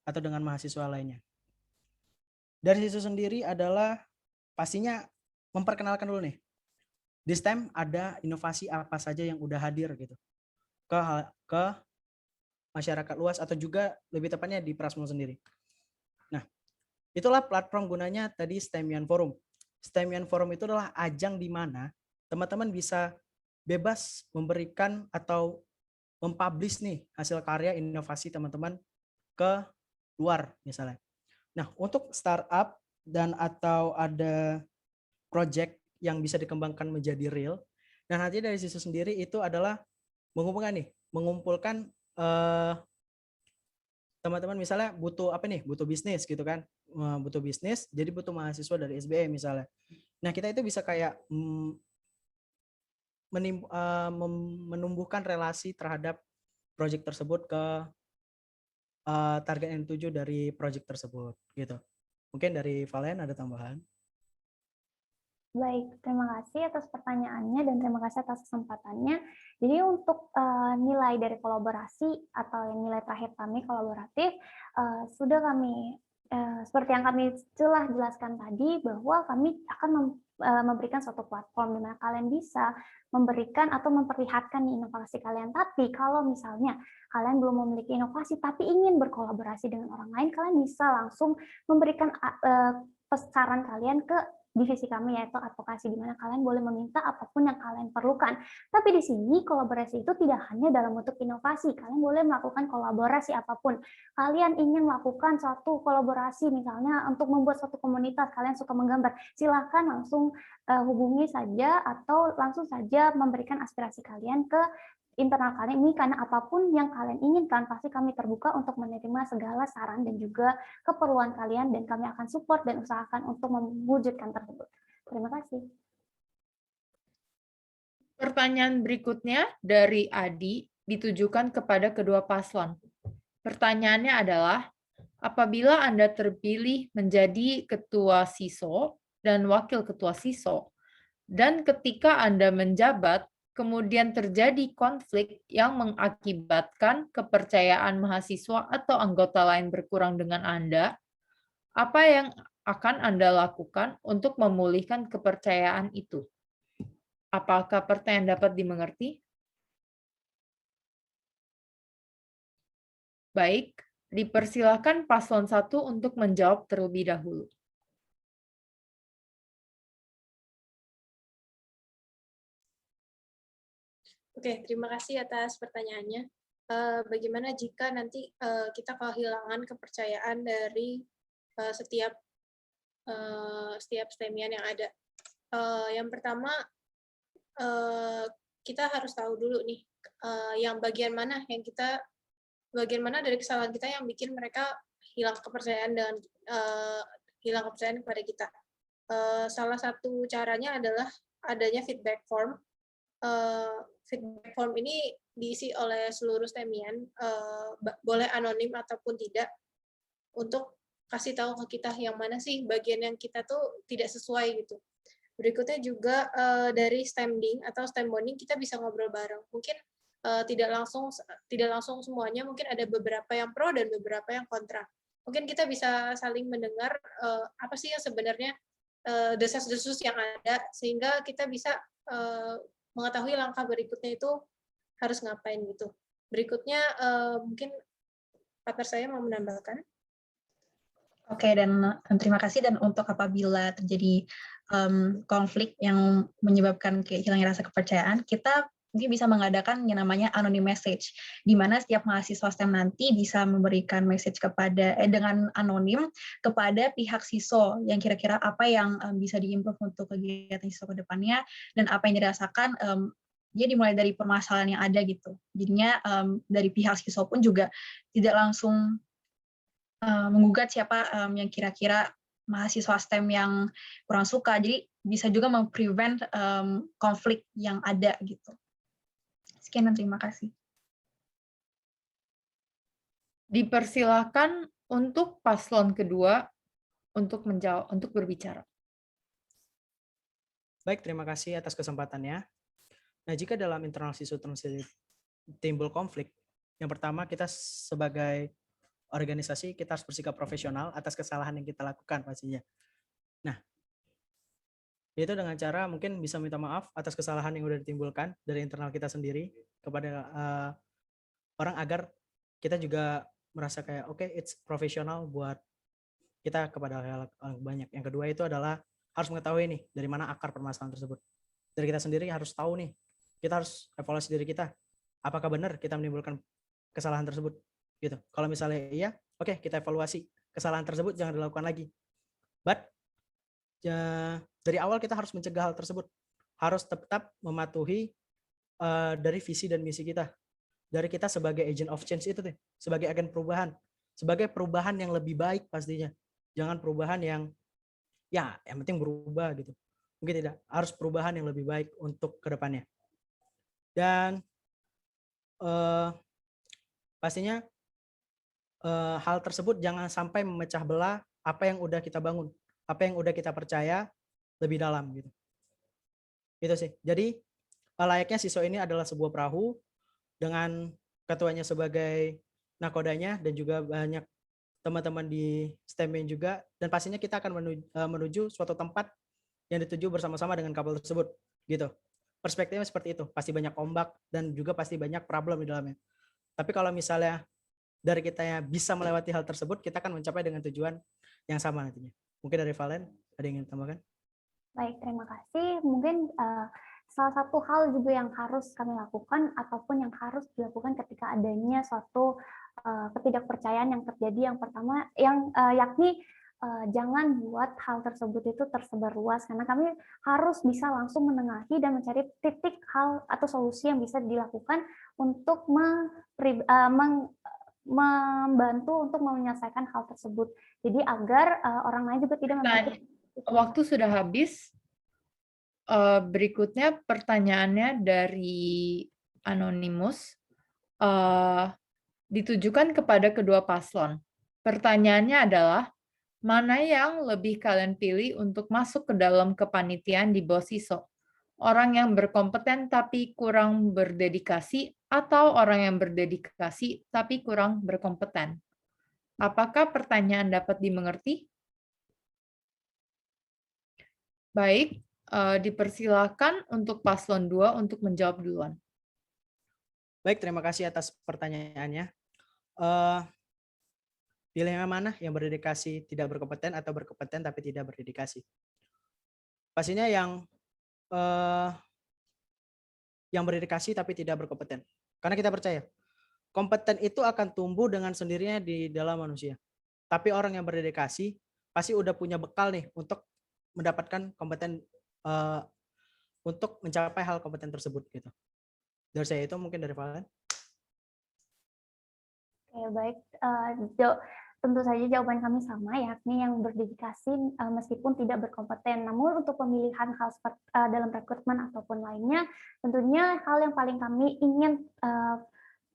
S6: atau dengan mahasiswa lainnya. Dari situ sendiri adalah pastinya memperkenalkan dulu nih. Di STEM ada inovasi apa saja yang udah hadir gitu ke masyarakat luas, atau juga lebih tepatnya di Prasmul sendiri. Nah, itulah platform gunanya tadi STEMian Forum. STEMian Forum itu adalah ajang di mana teman-teman bisa bebas memberikan atau mempublish nih hasil karya inovasi teman-teman ke luar misalnya. Nah, untuk startup dan atau ada project yang bisa dikembangkan menjadi real, nah nanti dari sisi sendiri itu adalah mengumpulkan teman-teman misalnya butuh apa nih, butuh bisnis gitu kan, butuh bisnis, jadi butuh mahasiswa dari SBM misalnya. Nah, kita itu bisa kayak menumbuhkan relasi terhadap proyek tersebut ke target yang dituju dari proyek tersebut gitu. Mungkin dari Valen ada tambahan?
S7: Baik, terima kasih atas pertanyaannya dan terima kasih atas kesempatannya. Jadi untuk nilai dari kolaborasi atau yang nilai terakhir kami kolaboratif, sudah kami seperti yang kami telah jelaskan tadi, bahwa kami akan memberikan suatu platform di mana kalian bisa memberikan atau memperlihatkan inovasi kalian. Tapi kalau misalnya kalian belum memiliki inovasi tapi ingin berkolaborasi dengan orang lain, kalian bisa langsung memberikan saran kalian ke divisi kami yaitu advokasi, di mana kalian boleh meminta apapun yang kalian perlukan. Tapi di sini kolaborasi itu tidak hanya dalam bentuk inovasi, kalian boleh melakukan kolaborasi apapun. Kalian ingin melakukan suatu kolaborasi misalnya untuk membuat suatu komunitas, kalian suka menggambar, silahkan langsung hubungi saja atau langsung saja memberikan aspirasi kalian ke internal kalian ini, karena apapun yang kalian inginkan pasti kami terbuka untuk menerima segala saran dan juga keperluan kalian, dan kami akan support dan usahakan untuk mewujudkan tersebut. Terima kasih.
S1: Pertanyaan berikutnya dari Adi ditujukan kepada kedua paslon. Pertanyaannya adalah, apabila Anda terpilih menjadi ketua SISO dan wakil ketua SISO, dan ketika Anda menjabat, kemudian terjadi konflik yang mengakibatkan kepercayaan mahasiswa atau anggota lain berkurang dengan Anda, apa yang akan Anda lakukan untuk memulihkan kepercayaan itu? Apakah pertanyaan dapat dimengerti? Baik, dipersilakan paslon 1 untuk menjawab terlebih dahulu.
S5: Oke, terima kasih atas pertanyaannya. Bagaimana jika nanti kita kehilangan kepercayaan dari setiap STEMian yang ada? Yang pertama, kita harus tahu dulu nih, yang bagian mana dari kesalahan kita yang bikin mereka hilang kepercayaan kepada kita. Salah satu caranya adalah adanya feedback form. Feedback form ini diisi oleh seluruh STEMian, boleh anonim ataupun tidak, untuk kasih tahu ke kita yang mana sih bagian yang kita tuh tidak sesuai gitu. Berikutnya juga dari STEMding atau STEM bonding kita bisa ngobrol bareng. Mungkin tidak langsung semuanya, mungkin ada beberapa yang pro dan beberapa yang kontra. Mungkin kita bisa saling mendengar apa sih yang sebenarnya desas-desus yang ada, sehingga kita bisa mengetahui langkah berikutnya itu harus ngapain gitu. Berikutnya mungkin partner saya mau menambahkan.
S9: Oke, dan terima kasih. Dan untuk apabila terjadi konflik yang menyebabkan hilangnya rasa kepercayaan, kita mungkin bisa mengadakan yang namanya anonymous message, di mana setiap mahasiswa STEM nanti bisa memberikan message dengan anonim kepada pihak SISO yang kira-kira apa yang bisa diimprove untuk kegiatan SISO ke depannya, dan apa yang dirasakan dia dimulai dari permasalahan yang ada gitu. Jadinya dari pihak SISO pun juga tidak langsung menggugat siapa yang kira-kira mahasiswa STEM yang kurang suka. Jadi bisa juga memprevent konflik yang ada gitu. Sekian dan terima kasih.
S1: Dipersilakan untuk paslon kedua untuk menjawab, untuk berbicara.
S6: Baik, terima kasih atas kesempatannya. Nah, jika dalam internal SISO timbul konflik, yang pertama kita sebagai organisasi kita harus bersikap profesional atas kesalahan yang kita lakukan pastinya. Nah, yaitu dengan cara mungkin bisa minta maaf atas kesalahan yang sudah ditimbulkan dari internal kita sendiri kepada orang, agar kita juga merasa kayak oke, it's profesional buat kita kepada hal banyak. Yang kedua itu adalah harus mengetahui nih dari mana akar permasalahan tersebut. Dari kita sendiri harus tahu nih, kita harus evaluasi diri kita. Apakah benar kita menimbulkan kesalahan tersebut? Gitu. Kalau misalnya iya, oke, kita evaluasi. Kesalahan tersebut jangan dilakukan lagi. But dari awal kita harus mencegah hal tersebut. Harus tetap mematuhi dari visi dan misi kita. Dari kita sebagai agent of change itu, sebagai agen perubahan. Sebagai perubahan yang lebih baik pastinya. Jangan perubahan yang yang penting berubah gitu. Mungkin tidak. Harus perubahan yang lebih baik untuk kedepannya. Dan pastinya hal tersebut jangan sampai memecah belah apa yang udah kita bangun, apa yang udah kita percaya lebih dalam gitu. Itu sih. Jadi layaknya SISO ini adalah sebuah perahu dengan ketuanya sebagai nakodanya dan juga banyak teman-teman di STEM juga, dan pastinya kita akan menuju suatu tempat yang dituju bersama-sama dengan kapal tersebut gitu. Perspektifnya seperti itu. Pasti banyak ombak dan juga pasti banyak problem di dalamnya. Tapi kalau misalnya dari kita yang bisa melewati hal tersebut, kita akan mencapai dengan tujuan yang sama nantinya. Mungkin dari Valen, ada yang ingin tambahkan?
S7: Baik, terima kasih. Mungkin salah satu hal juga yang harus kami lakukan ataupun yang harus dilakukan ketika adanya suatu ketidakpercayaan yang terjadi, yang pertama yakni jangan buat hal tersebut itu tersebar luas, karena kami harus bisa langsung menengahi dan mencari titik hal atau solusi yang bisa dilakukan untuk membantu untuk menyelesaikan hal tersebut. Jadi agar orang lain juga tidak memiliki.
S1: Waktu sudah habis. Berikutnya pertanyaannya dari Anonymous. Ditujukan kepada kedua paslon. Pertanyaannya adalah, mana yang lebih kalian pilih untuk masuk ke dalam kepanitiaan di bawah SISO? Orang yang berkompeten tapi kurang berdedikasi, atau orang yang berdedikasi tapi kurang berkompeten? Apakah pertanyaan dapat dimengerti? Baik, dipersilakan untuk paslon 2 untuk menjawab duluan.
S6: Baik, terima kasih atas pertanyaannya. Pilih yang mana? Yang berdedikasi tidak berkompeten atau berkompeten tapi tidak berdedikasi? Pastinya yang berdedikasi tapi tidak berkompeten. Karena kita percaya, kompeten itu akan tumbuh dengan sendirinya di dalam manusia. Tapi orang yang berdedikasi pasti udah punya bekal nih untuk mendapatkan kompeten untuk mencapai hal kompeten tersebut gitu. Dari saya itu mungkin dari Valen.
S7: Oke, baik. Tentu saja jawaban kami sama, yakni yang berdedikasi meskipun tidak berkompeten. Namun untuk pemilihan hal dalam rekrutmen ataupun lainnya, tentunya hal yang paling kami ingin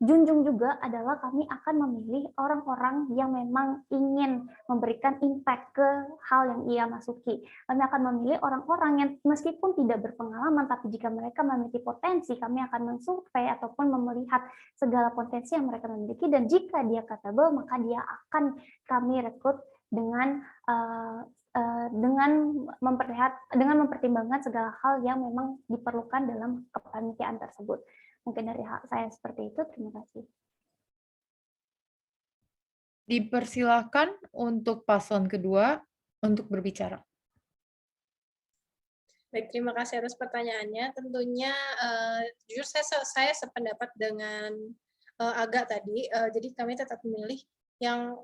S7: junjung juga adalah kami akan memilih orang-orang yang memang ingin memberikan impact ke hal yang ia masuki. Kami akan memilih orang-orang yang meskipun tidak berpengalaman, tapi jika mereka memiliki potensi, kami akan mensurvei ataupun melihat segala potensi yang mereka miliki, dan jika dia capable, maka dia akan kami rekrut dengan mempertimbangkan segala hal yang memang diperlukan dalam kepanitiaan tersebut. Mungkin dari saya seperti itu, terima kasih.
S1: Dipersilakan untuk paslon kedua untuk berbicara.
S5: Baik, terima kasih atas pertanyaannya. Tentunya, jujur saya sependapat dengan Aga tadi. Jadi kami tetap memilih yang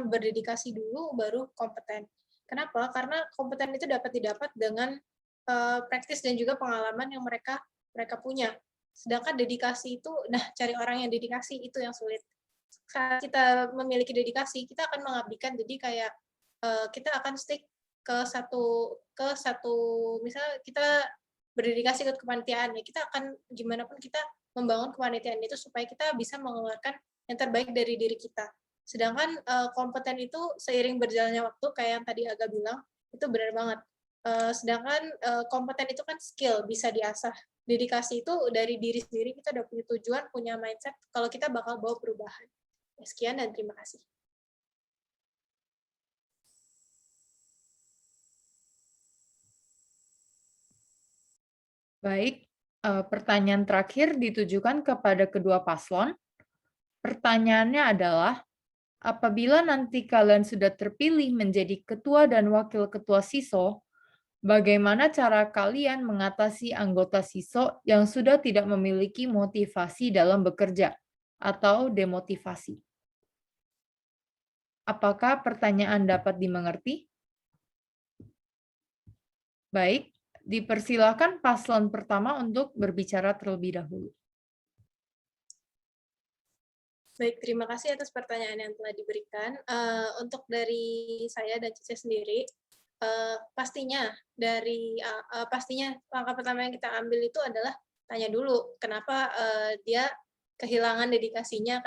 S5: berdedikasi dulu, baru kompeten. Kenapa? Karena kompeten itu dapat didapat dengan praktis dan juga pengalaman yang mereka punya. Sedangkan dedikasi itu, cari orang yang dedikasi itu yang sulit. Saat kita memiliki dedikasi, kita akan mengabdikan, jadi kayak kita akan stick ke satu, misalnya kita berdedikasi ke kepanitiaan, ya kita akan gimana pun kita membangun kepanitiaan itu supaya kita bisa mengeluarkan yang terbaik dari diri kita. Sedangkan kompeten itu seiring berjalannya waktu, kayak yang tadi Aga bilang, itu benar banget. Sedangkan kompeten itu kan skill, bisa diasah. Dedikasi itu dari diri sendiri, kita udah punya tujuan, punya mindset, kalau kita bakal bawa perubahan. Sekian dan terima kasih.
S1: Baik, pertanyaan terakhir ditujukan kepada kedua paslon. Pertanyaannya adalah, apabila nanti kalian sudah terpilih menjadi ketua dan wakil ketua SISO, bagaimana cara kalian mengatasi anggota SISO yang sudah tidak memiliki motivasi dalam bekerja atau demotivasi? Apakah pertanyaan dapat dimengerti? Baik, dipersilakan paslon pertama untuk berbicara terlebih dahulu.
S5: Baik, terima kasih atas pertanyaan yang telah diberikan. Untuk dari saya dan Cici sendiri, pastinya langkah pertama yang kita ambil itu adalah tanya dulu kenapa dia kehilangan dedikasinya,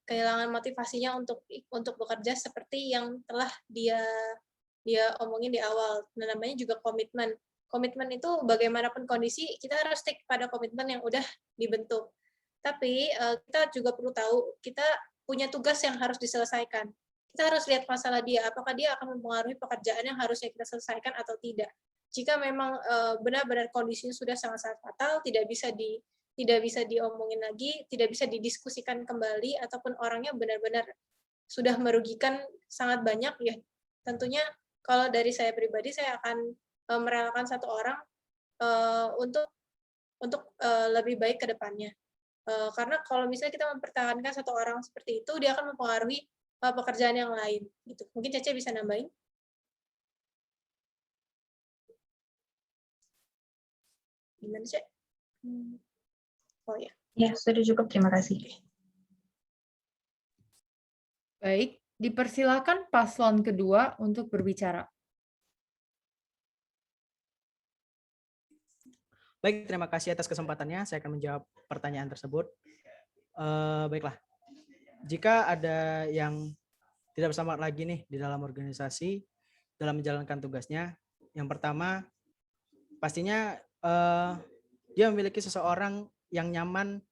S5: kehilangan motivasinya untuk bekerja seperti yang telah dia omongin di awal. Dan namanya juga komitmen. Komitmen itu bagaimanapun kondisi kita harus stick pada komitmen yang udah dibentuk. Tapi kita juga perlu tahu kita punya tugas yang harus diselesaikan. Kita harus lihat masalah dia, apakah dia akan mempengaruhi pekerjaan yang harusnya kita selesaikan atau tidak. Jika memang benar-benar kondisinya sudah sangat-sangat fatal, tidak bisa diomongin lagi, tidak bisa didiskusikan kembali, ataupun orangnya benar-benar sudah merugikan sangat banyak, ya tentunya kalau dari saya pribadi, saya akan merelakan satu orang untuk lebih baik ke depannya. Karena kalau misalnya kita mempertahankan satu orang seperti itu, dia akan mempengaruhi pekerjaan yang lain. Gitu. Mungkin Cece bisa nambahin? Gimana, Cece? Oh ya.
S9: Ya, sudah cukup. Terima kasih.
S1: Baik, dipersilakan paslon kedua untuk berbicara.
S6: Baik, terima kasih atas kesempatannya. Saya akan menjawab pertanyaan tersebut. Baiklah, jika ada yang tidak bersemangat lagi nih di dalam organisasi, dalam menjalankan tugasnya, yang pertama, pastinya dia memiliki seseorang yang nyaman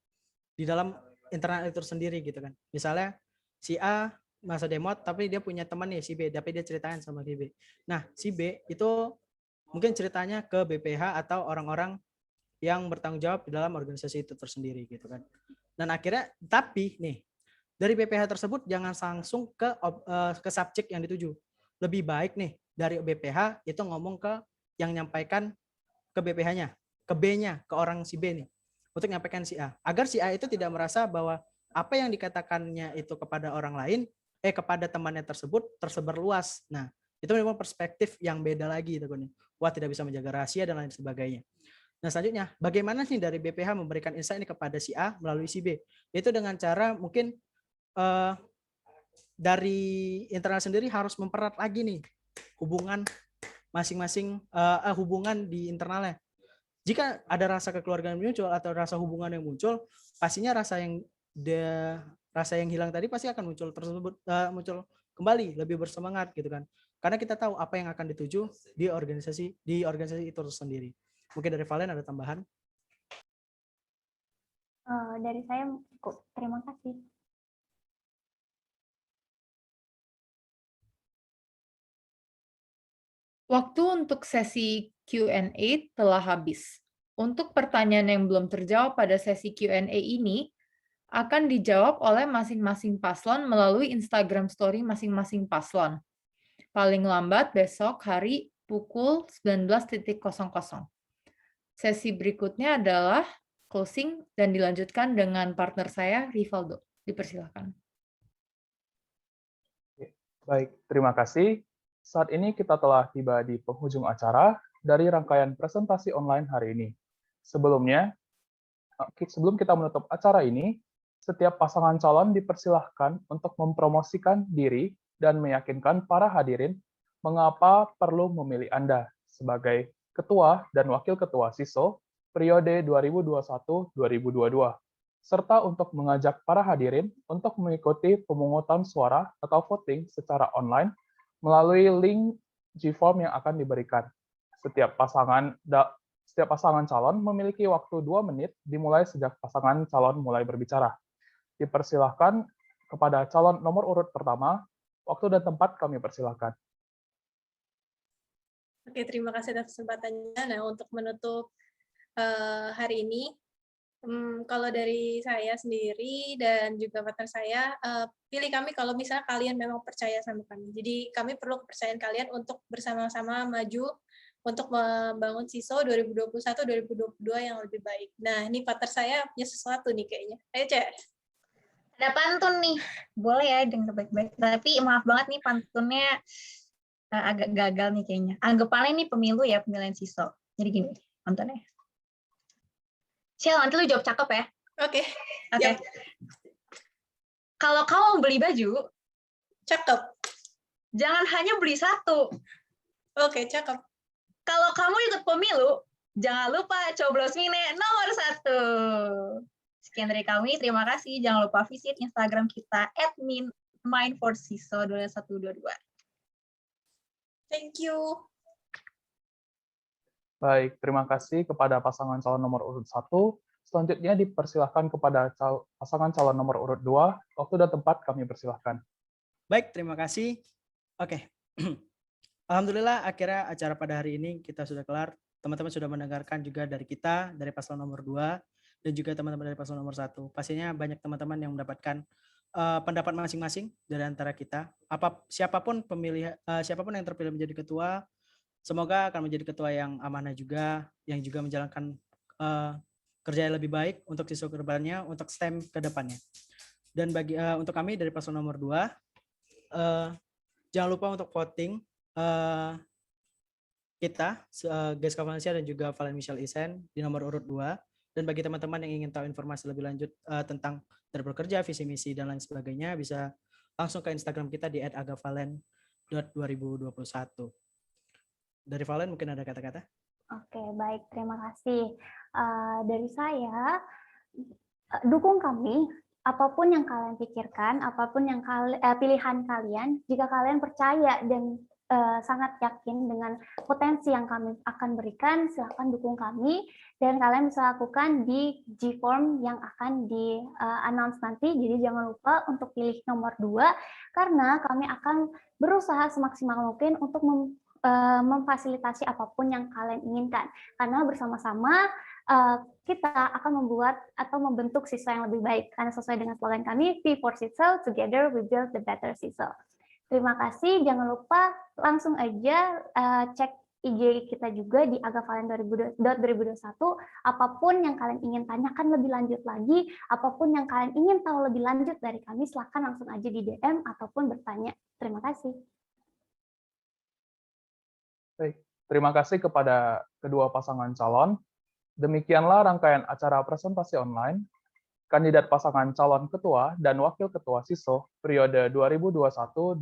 S6: di dalam internal itu sendiri gitu kan. Misalnya si A masa demot, tapi dia punya teman nih si B, tapi dia ceritain sama si B. Nah, si B itu mungkin ceritanya ke BPH atau orang-orang yang bertanggung jawab di dalam organisasi itu tersendiri gitu kan. Dan akhirnya tapi nih dari BPH tersebut jangan langsung ke subjek yang dituju. Lebih baik nih dari BPH itu ngomong ke yang nyampaikan ke BPH-nya, ke B-nya, ke orang si B nih untuk nyampaikan si A. Agar si A itu tidak merasa bahwa apa yang dikatakannya itu kepada orang lain kepada temannya tersebut tersebar luas. Nah, itu memang perspektif yang beda lagi gitu kan. Wah, tidak bisa menjaga rahasia dan lain sebagainya. Nah, selanjutnya, bagaimana sih dari BPH memberikan insight ini kepada si A melalui si B? Itu dengan cara mungkin dari internal sendiri harus mempererat lagi nih hubungan masing-masing, hubungan di internalnya. Jika ada rasa kekeluargaan muncul atau rasa hubungan yang muncul, pastinya rasa yang hilang tadi pasti akan muncul kembali, lebih bersemangat gitu kan. Karena kita tahu apa yang akan dituju di organisasi itu sendiri. Mungkin dari Valen ada tambahan?
S7: Dari saya cukup. Terima kasih.
S1: Waktu untuk sesi Q&A telah habis. Untuk pertanyaan yang belum terjawab pada sesi Q&A ini, akan dijawab oleh masing-masing paslon melalui Instagram Story masing-masing paslon. Paling lambat besok hari pukul 19.00. Sesi berikutnya adalah closing dan dilanjutkan dengan partner saya, Rivaldo. Dipersilakan.
S8: Baik, terima kasih. Saat ini kita telah tiba di penghujung acara dari rangkaian presentasi online hari ini. Sebelum kita menutup acara ini, setiap pasangan calon dipersilahkan untuk mempromosikan diri dan meyakinkan para hadirin mengapa perlu memilih Anda sebagai Ketua dan Wakil Ketua SISO periode 2021-2022, serta untuk mengajak para hadirin untuk mengikuti pemungutan suara atau voting secara online melalui link G-Form yang akan diberikan. Setiap pasangan calon memiliki waktu 2 menit dimulai sejak pasangan calon mulai berbicara. Dipersilahkan kepada calon nomor urut pertama, waktu dan tempat kami persilahkan.
S5: Oke, terima kasih atas kesempatannya. Nah, untuk menutup hari ini, kalau dari saya sendiri dan juga partner saya, pilih kami kalau misalnya kalian memang percaya sama kami. Jadi kami perlu kepercayaan kalian untuk bersama-sama maju untuk membangun SISO 2021-2022 yang lebih baik. Nah, ini partner saya punya sesuatu nih kayaknya. Ayo, Cek.
S9: Ada pantun nih. Boleh ya, denger baik-baik. Tapi maaf banget nih pantunnya agak gagal nih kayaknya. Anggapannya nih pemilu ya, pemilihan SISO. Jadi gini, pantunnya. Sial, nanti lu jawab cakep ya.
S5: Oke.
S9: Oke. Kalau kamu beli baju,
S5: Cakep.
S9: jangan hanya beli satu.
S5: Oke, cakep.
S9: Kalau kamu ikut pemilu, jangan lupa coblos Mine nomor 1. Sekian dari kami, terima kasih. Jangan lupa visit Instagram kita @mindforsiso 2122.
S5: Thank you.
S8: Baik, terima kasih kepada pasangan calon nomor urut 1. Selanjutnya dipersilahkan kepada pasangan calon nomor urut 2. Waktu dan tempat kami persilahkan.
S6: Baik, terima kasih. Oke. Alhamdulillah akhirnya acara pada hari ini kita sudah kelar. Teman-teman sudah mendengarkan juga dari kita, dari paslon nomor 2, dan juga teman-teman dari paslon nomor 1. Pastinya banyak teman-teman yang mendapatkan pendapat masing-masing dari antara kita. Siapapun yang terpilih menjadi ketua, semoga akan menjadi ketua yang amanah juga, yang juga menjalankan kerja yang lebih baik untuk siswa kedepannya, untuk STEM ke depannya. Dan untuk kami dari paslon nomor 2, jangan lupa untuk voting kita, Geska Valencia dan juga Valen Michelle Isen di nomor urut 2. Dan bagi teman-teman yang ingin tahu informasi lebih lanjut tentang cara bekerja, visi misi, dan lain sebagainya, bisa langsung ke Instagram kita di @agavalen.2021. Dari Valen mungkin ada kata-kata?
S7: Oke, baik. Terima kasih. Dari saya, dukung kami, apapun yang kalian pikirkan, apapun yang pilihan kalian, jika kalian percaya dan sangat yakin dengan potensi yang kami akan berikan, silakan dukung kami, dan kalian bisa lakukan di G-Form yang akan di-announce nanti. Jadi jangan lupa untuk pilih nomor 2, karena kami akan berusaha semaksimal mungkin untuk memfasilitasi apapun yang kalian inginkan. Karena bersama-sama kita akan membuat atau membentuk siswa yang lebih baik. Karena sesuai dengan slogan kami, P for Siswa, Together we build the better siswa. Terima kasih. Jangan lupa langsung aja cek IG kita juga di agavalen.2021. Apapun yang kalian ingin tanyakan lebih lanjut lagi, apapun yang kalian ingin tahu lebih lanjut dari kami, silakan langsung aja di DM ataupun bertanya. Terima kasih.
S8: Baik, terima kasih kepada kedua pasangan calon. Demikianlah rangkaian acara presentasi online kandidat pasangan calon ketua dan wakil ketua SISO periode 2021-2022.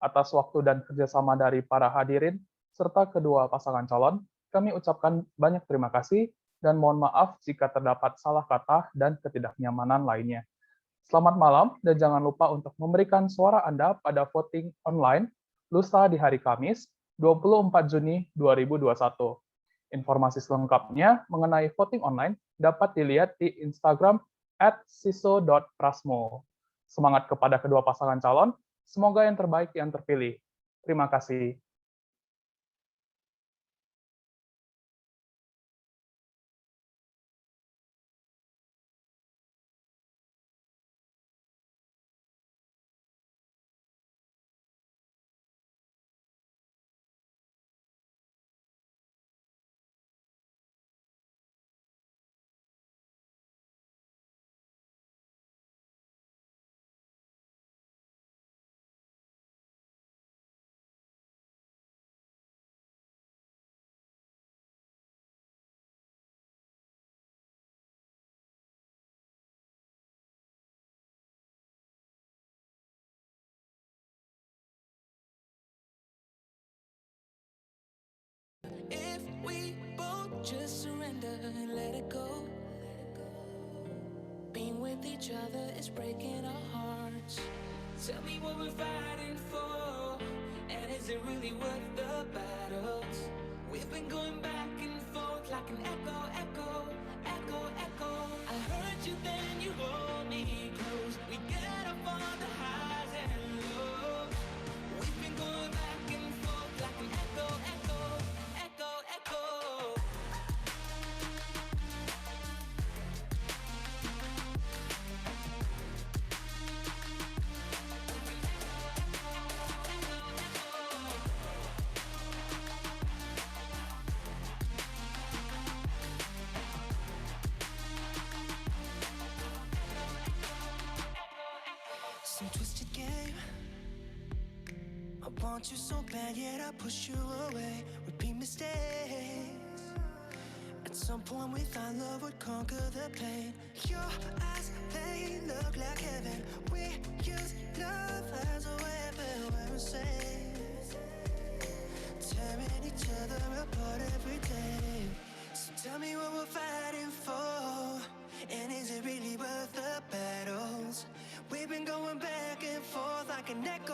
S8: Atas waktu dan kerjasama dari para hadirin serta kedua pasangan calon, kami ucapkan banyak terima kasih dan mohon maaf jika terdapat salah kata dan ketidaknyamanan lainnya. Selamat malam dan jangan lupa untuk memberikan suara Anda pada voting online lusa di hari Kamis, 24 Juni 2021. Informasi selengkapnya mengenai voting online dapat dilihat di Instagram @siso.prasmo. Semangat kepada kedua pasangan calon, semoga yang terbaik yang terpilih. Terima kasih.
S10: If we both just surrender and let it go, being with each other is breaking our hearts. Tell me what we're fighting for, and is it really worth the battles? We've been going back and forth like an echo, echo, echo, echo. I heard you, then you hold me close. We get up on the highs and lows. We've been going back and forth like an echo, echo, echo, echo. Some twisted game. I want you so bad, yet I push you away. Repeat mistakes. At some point we thought love would conquer the pain. Your eyes, they look like heaven. We use love as a weapon. We're insane, tearing each other apart every day. So tell me what we're fighting for, and is it really worth the battles? We've been going back and forth like an echo.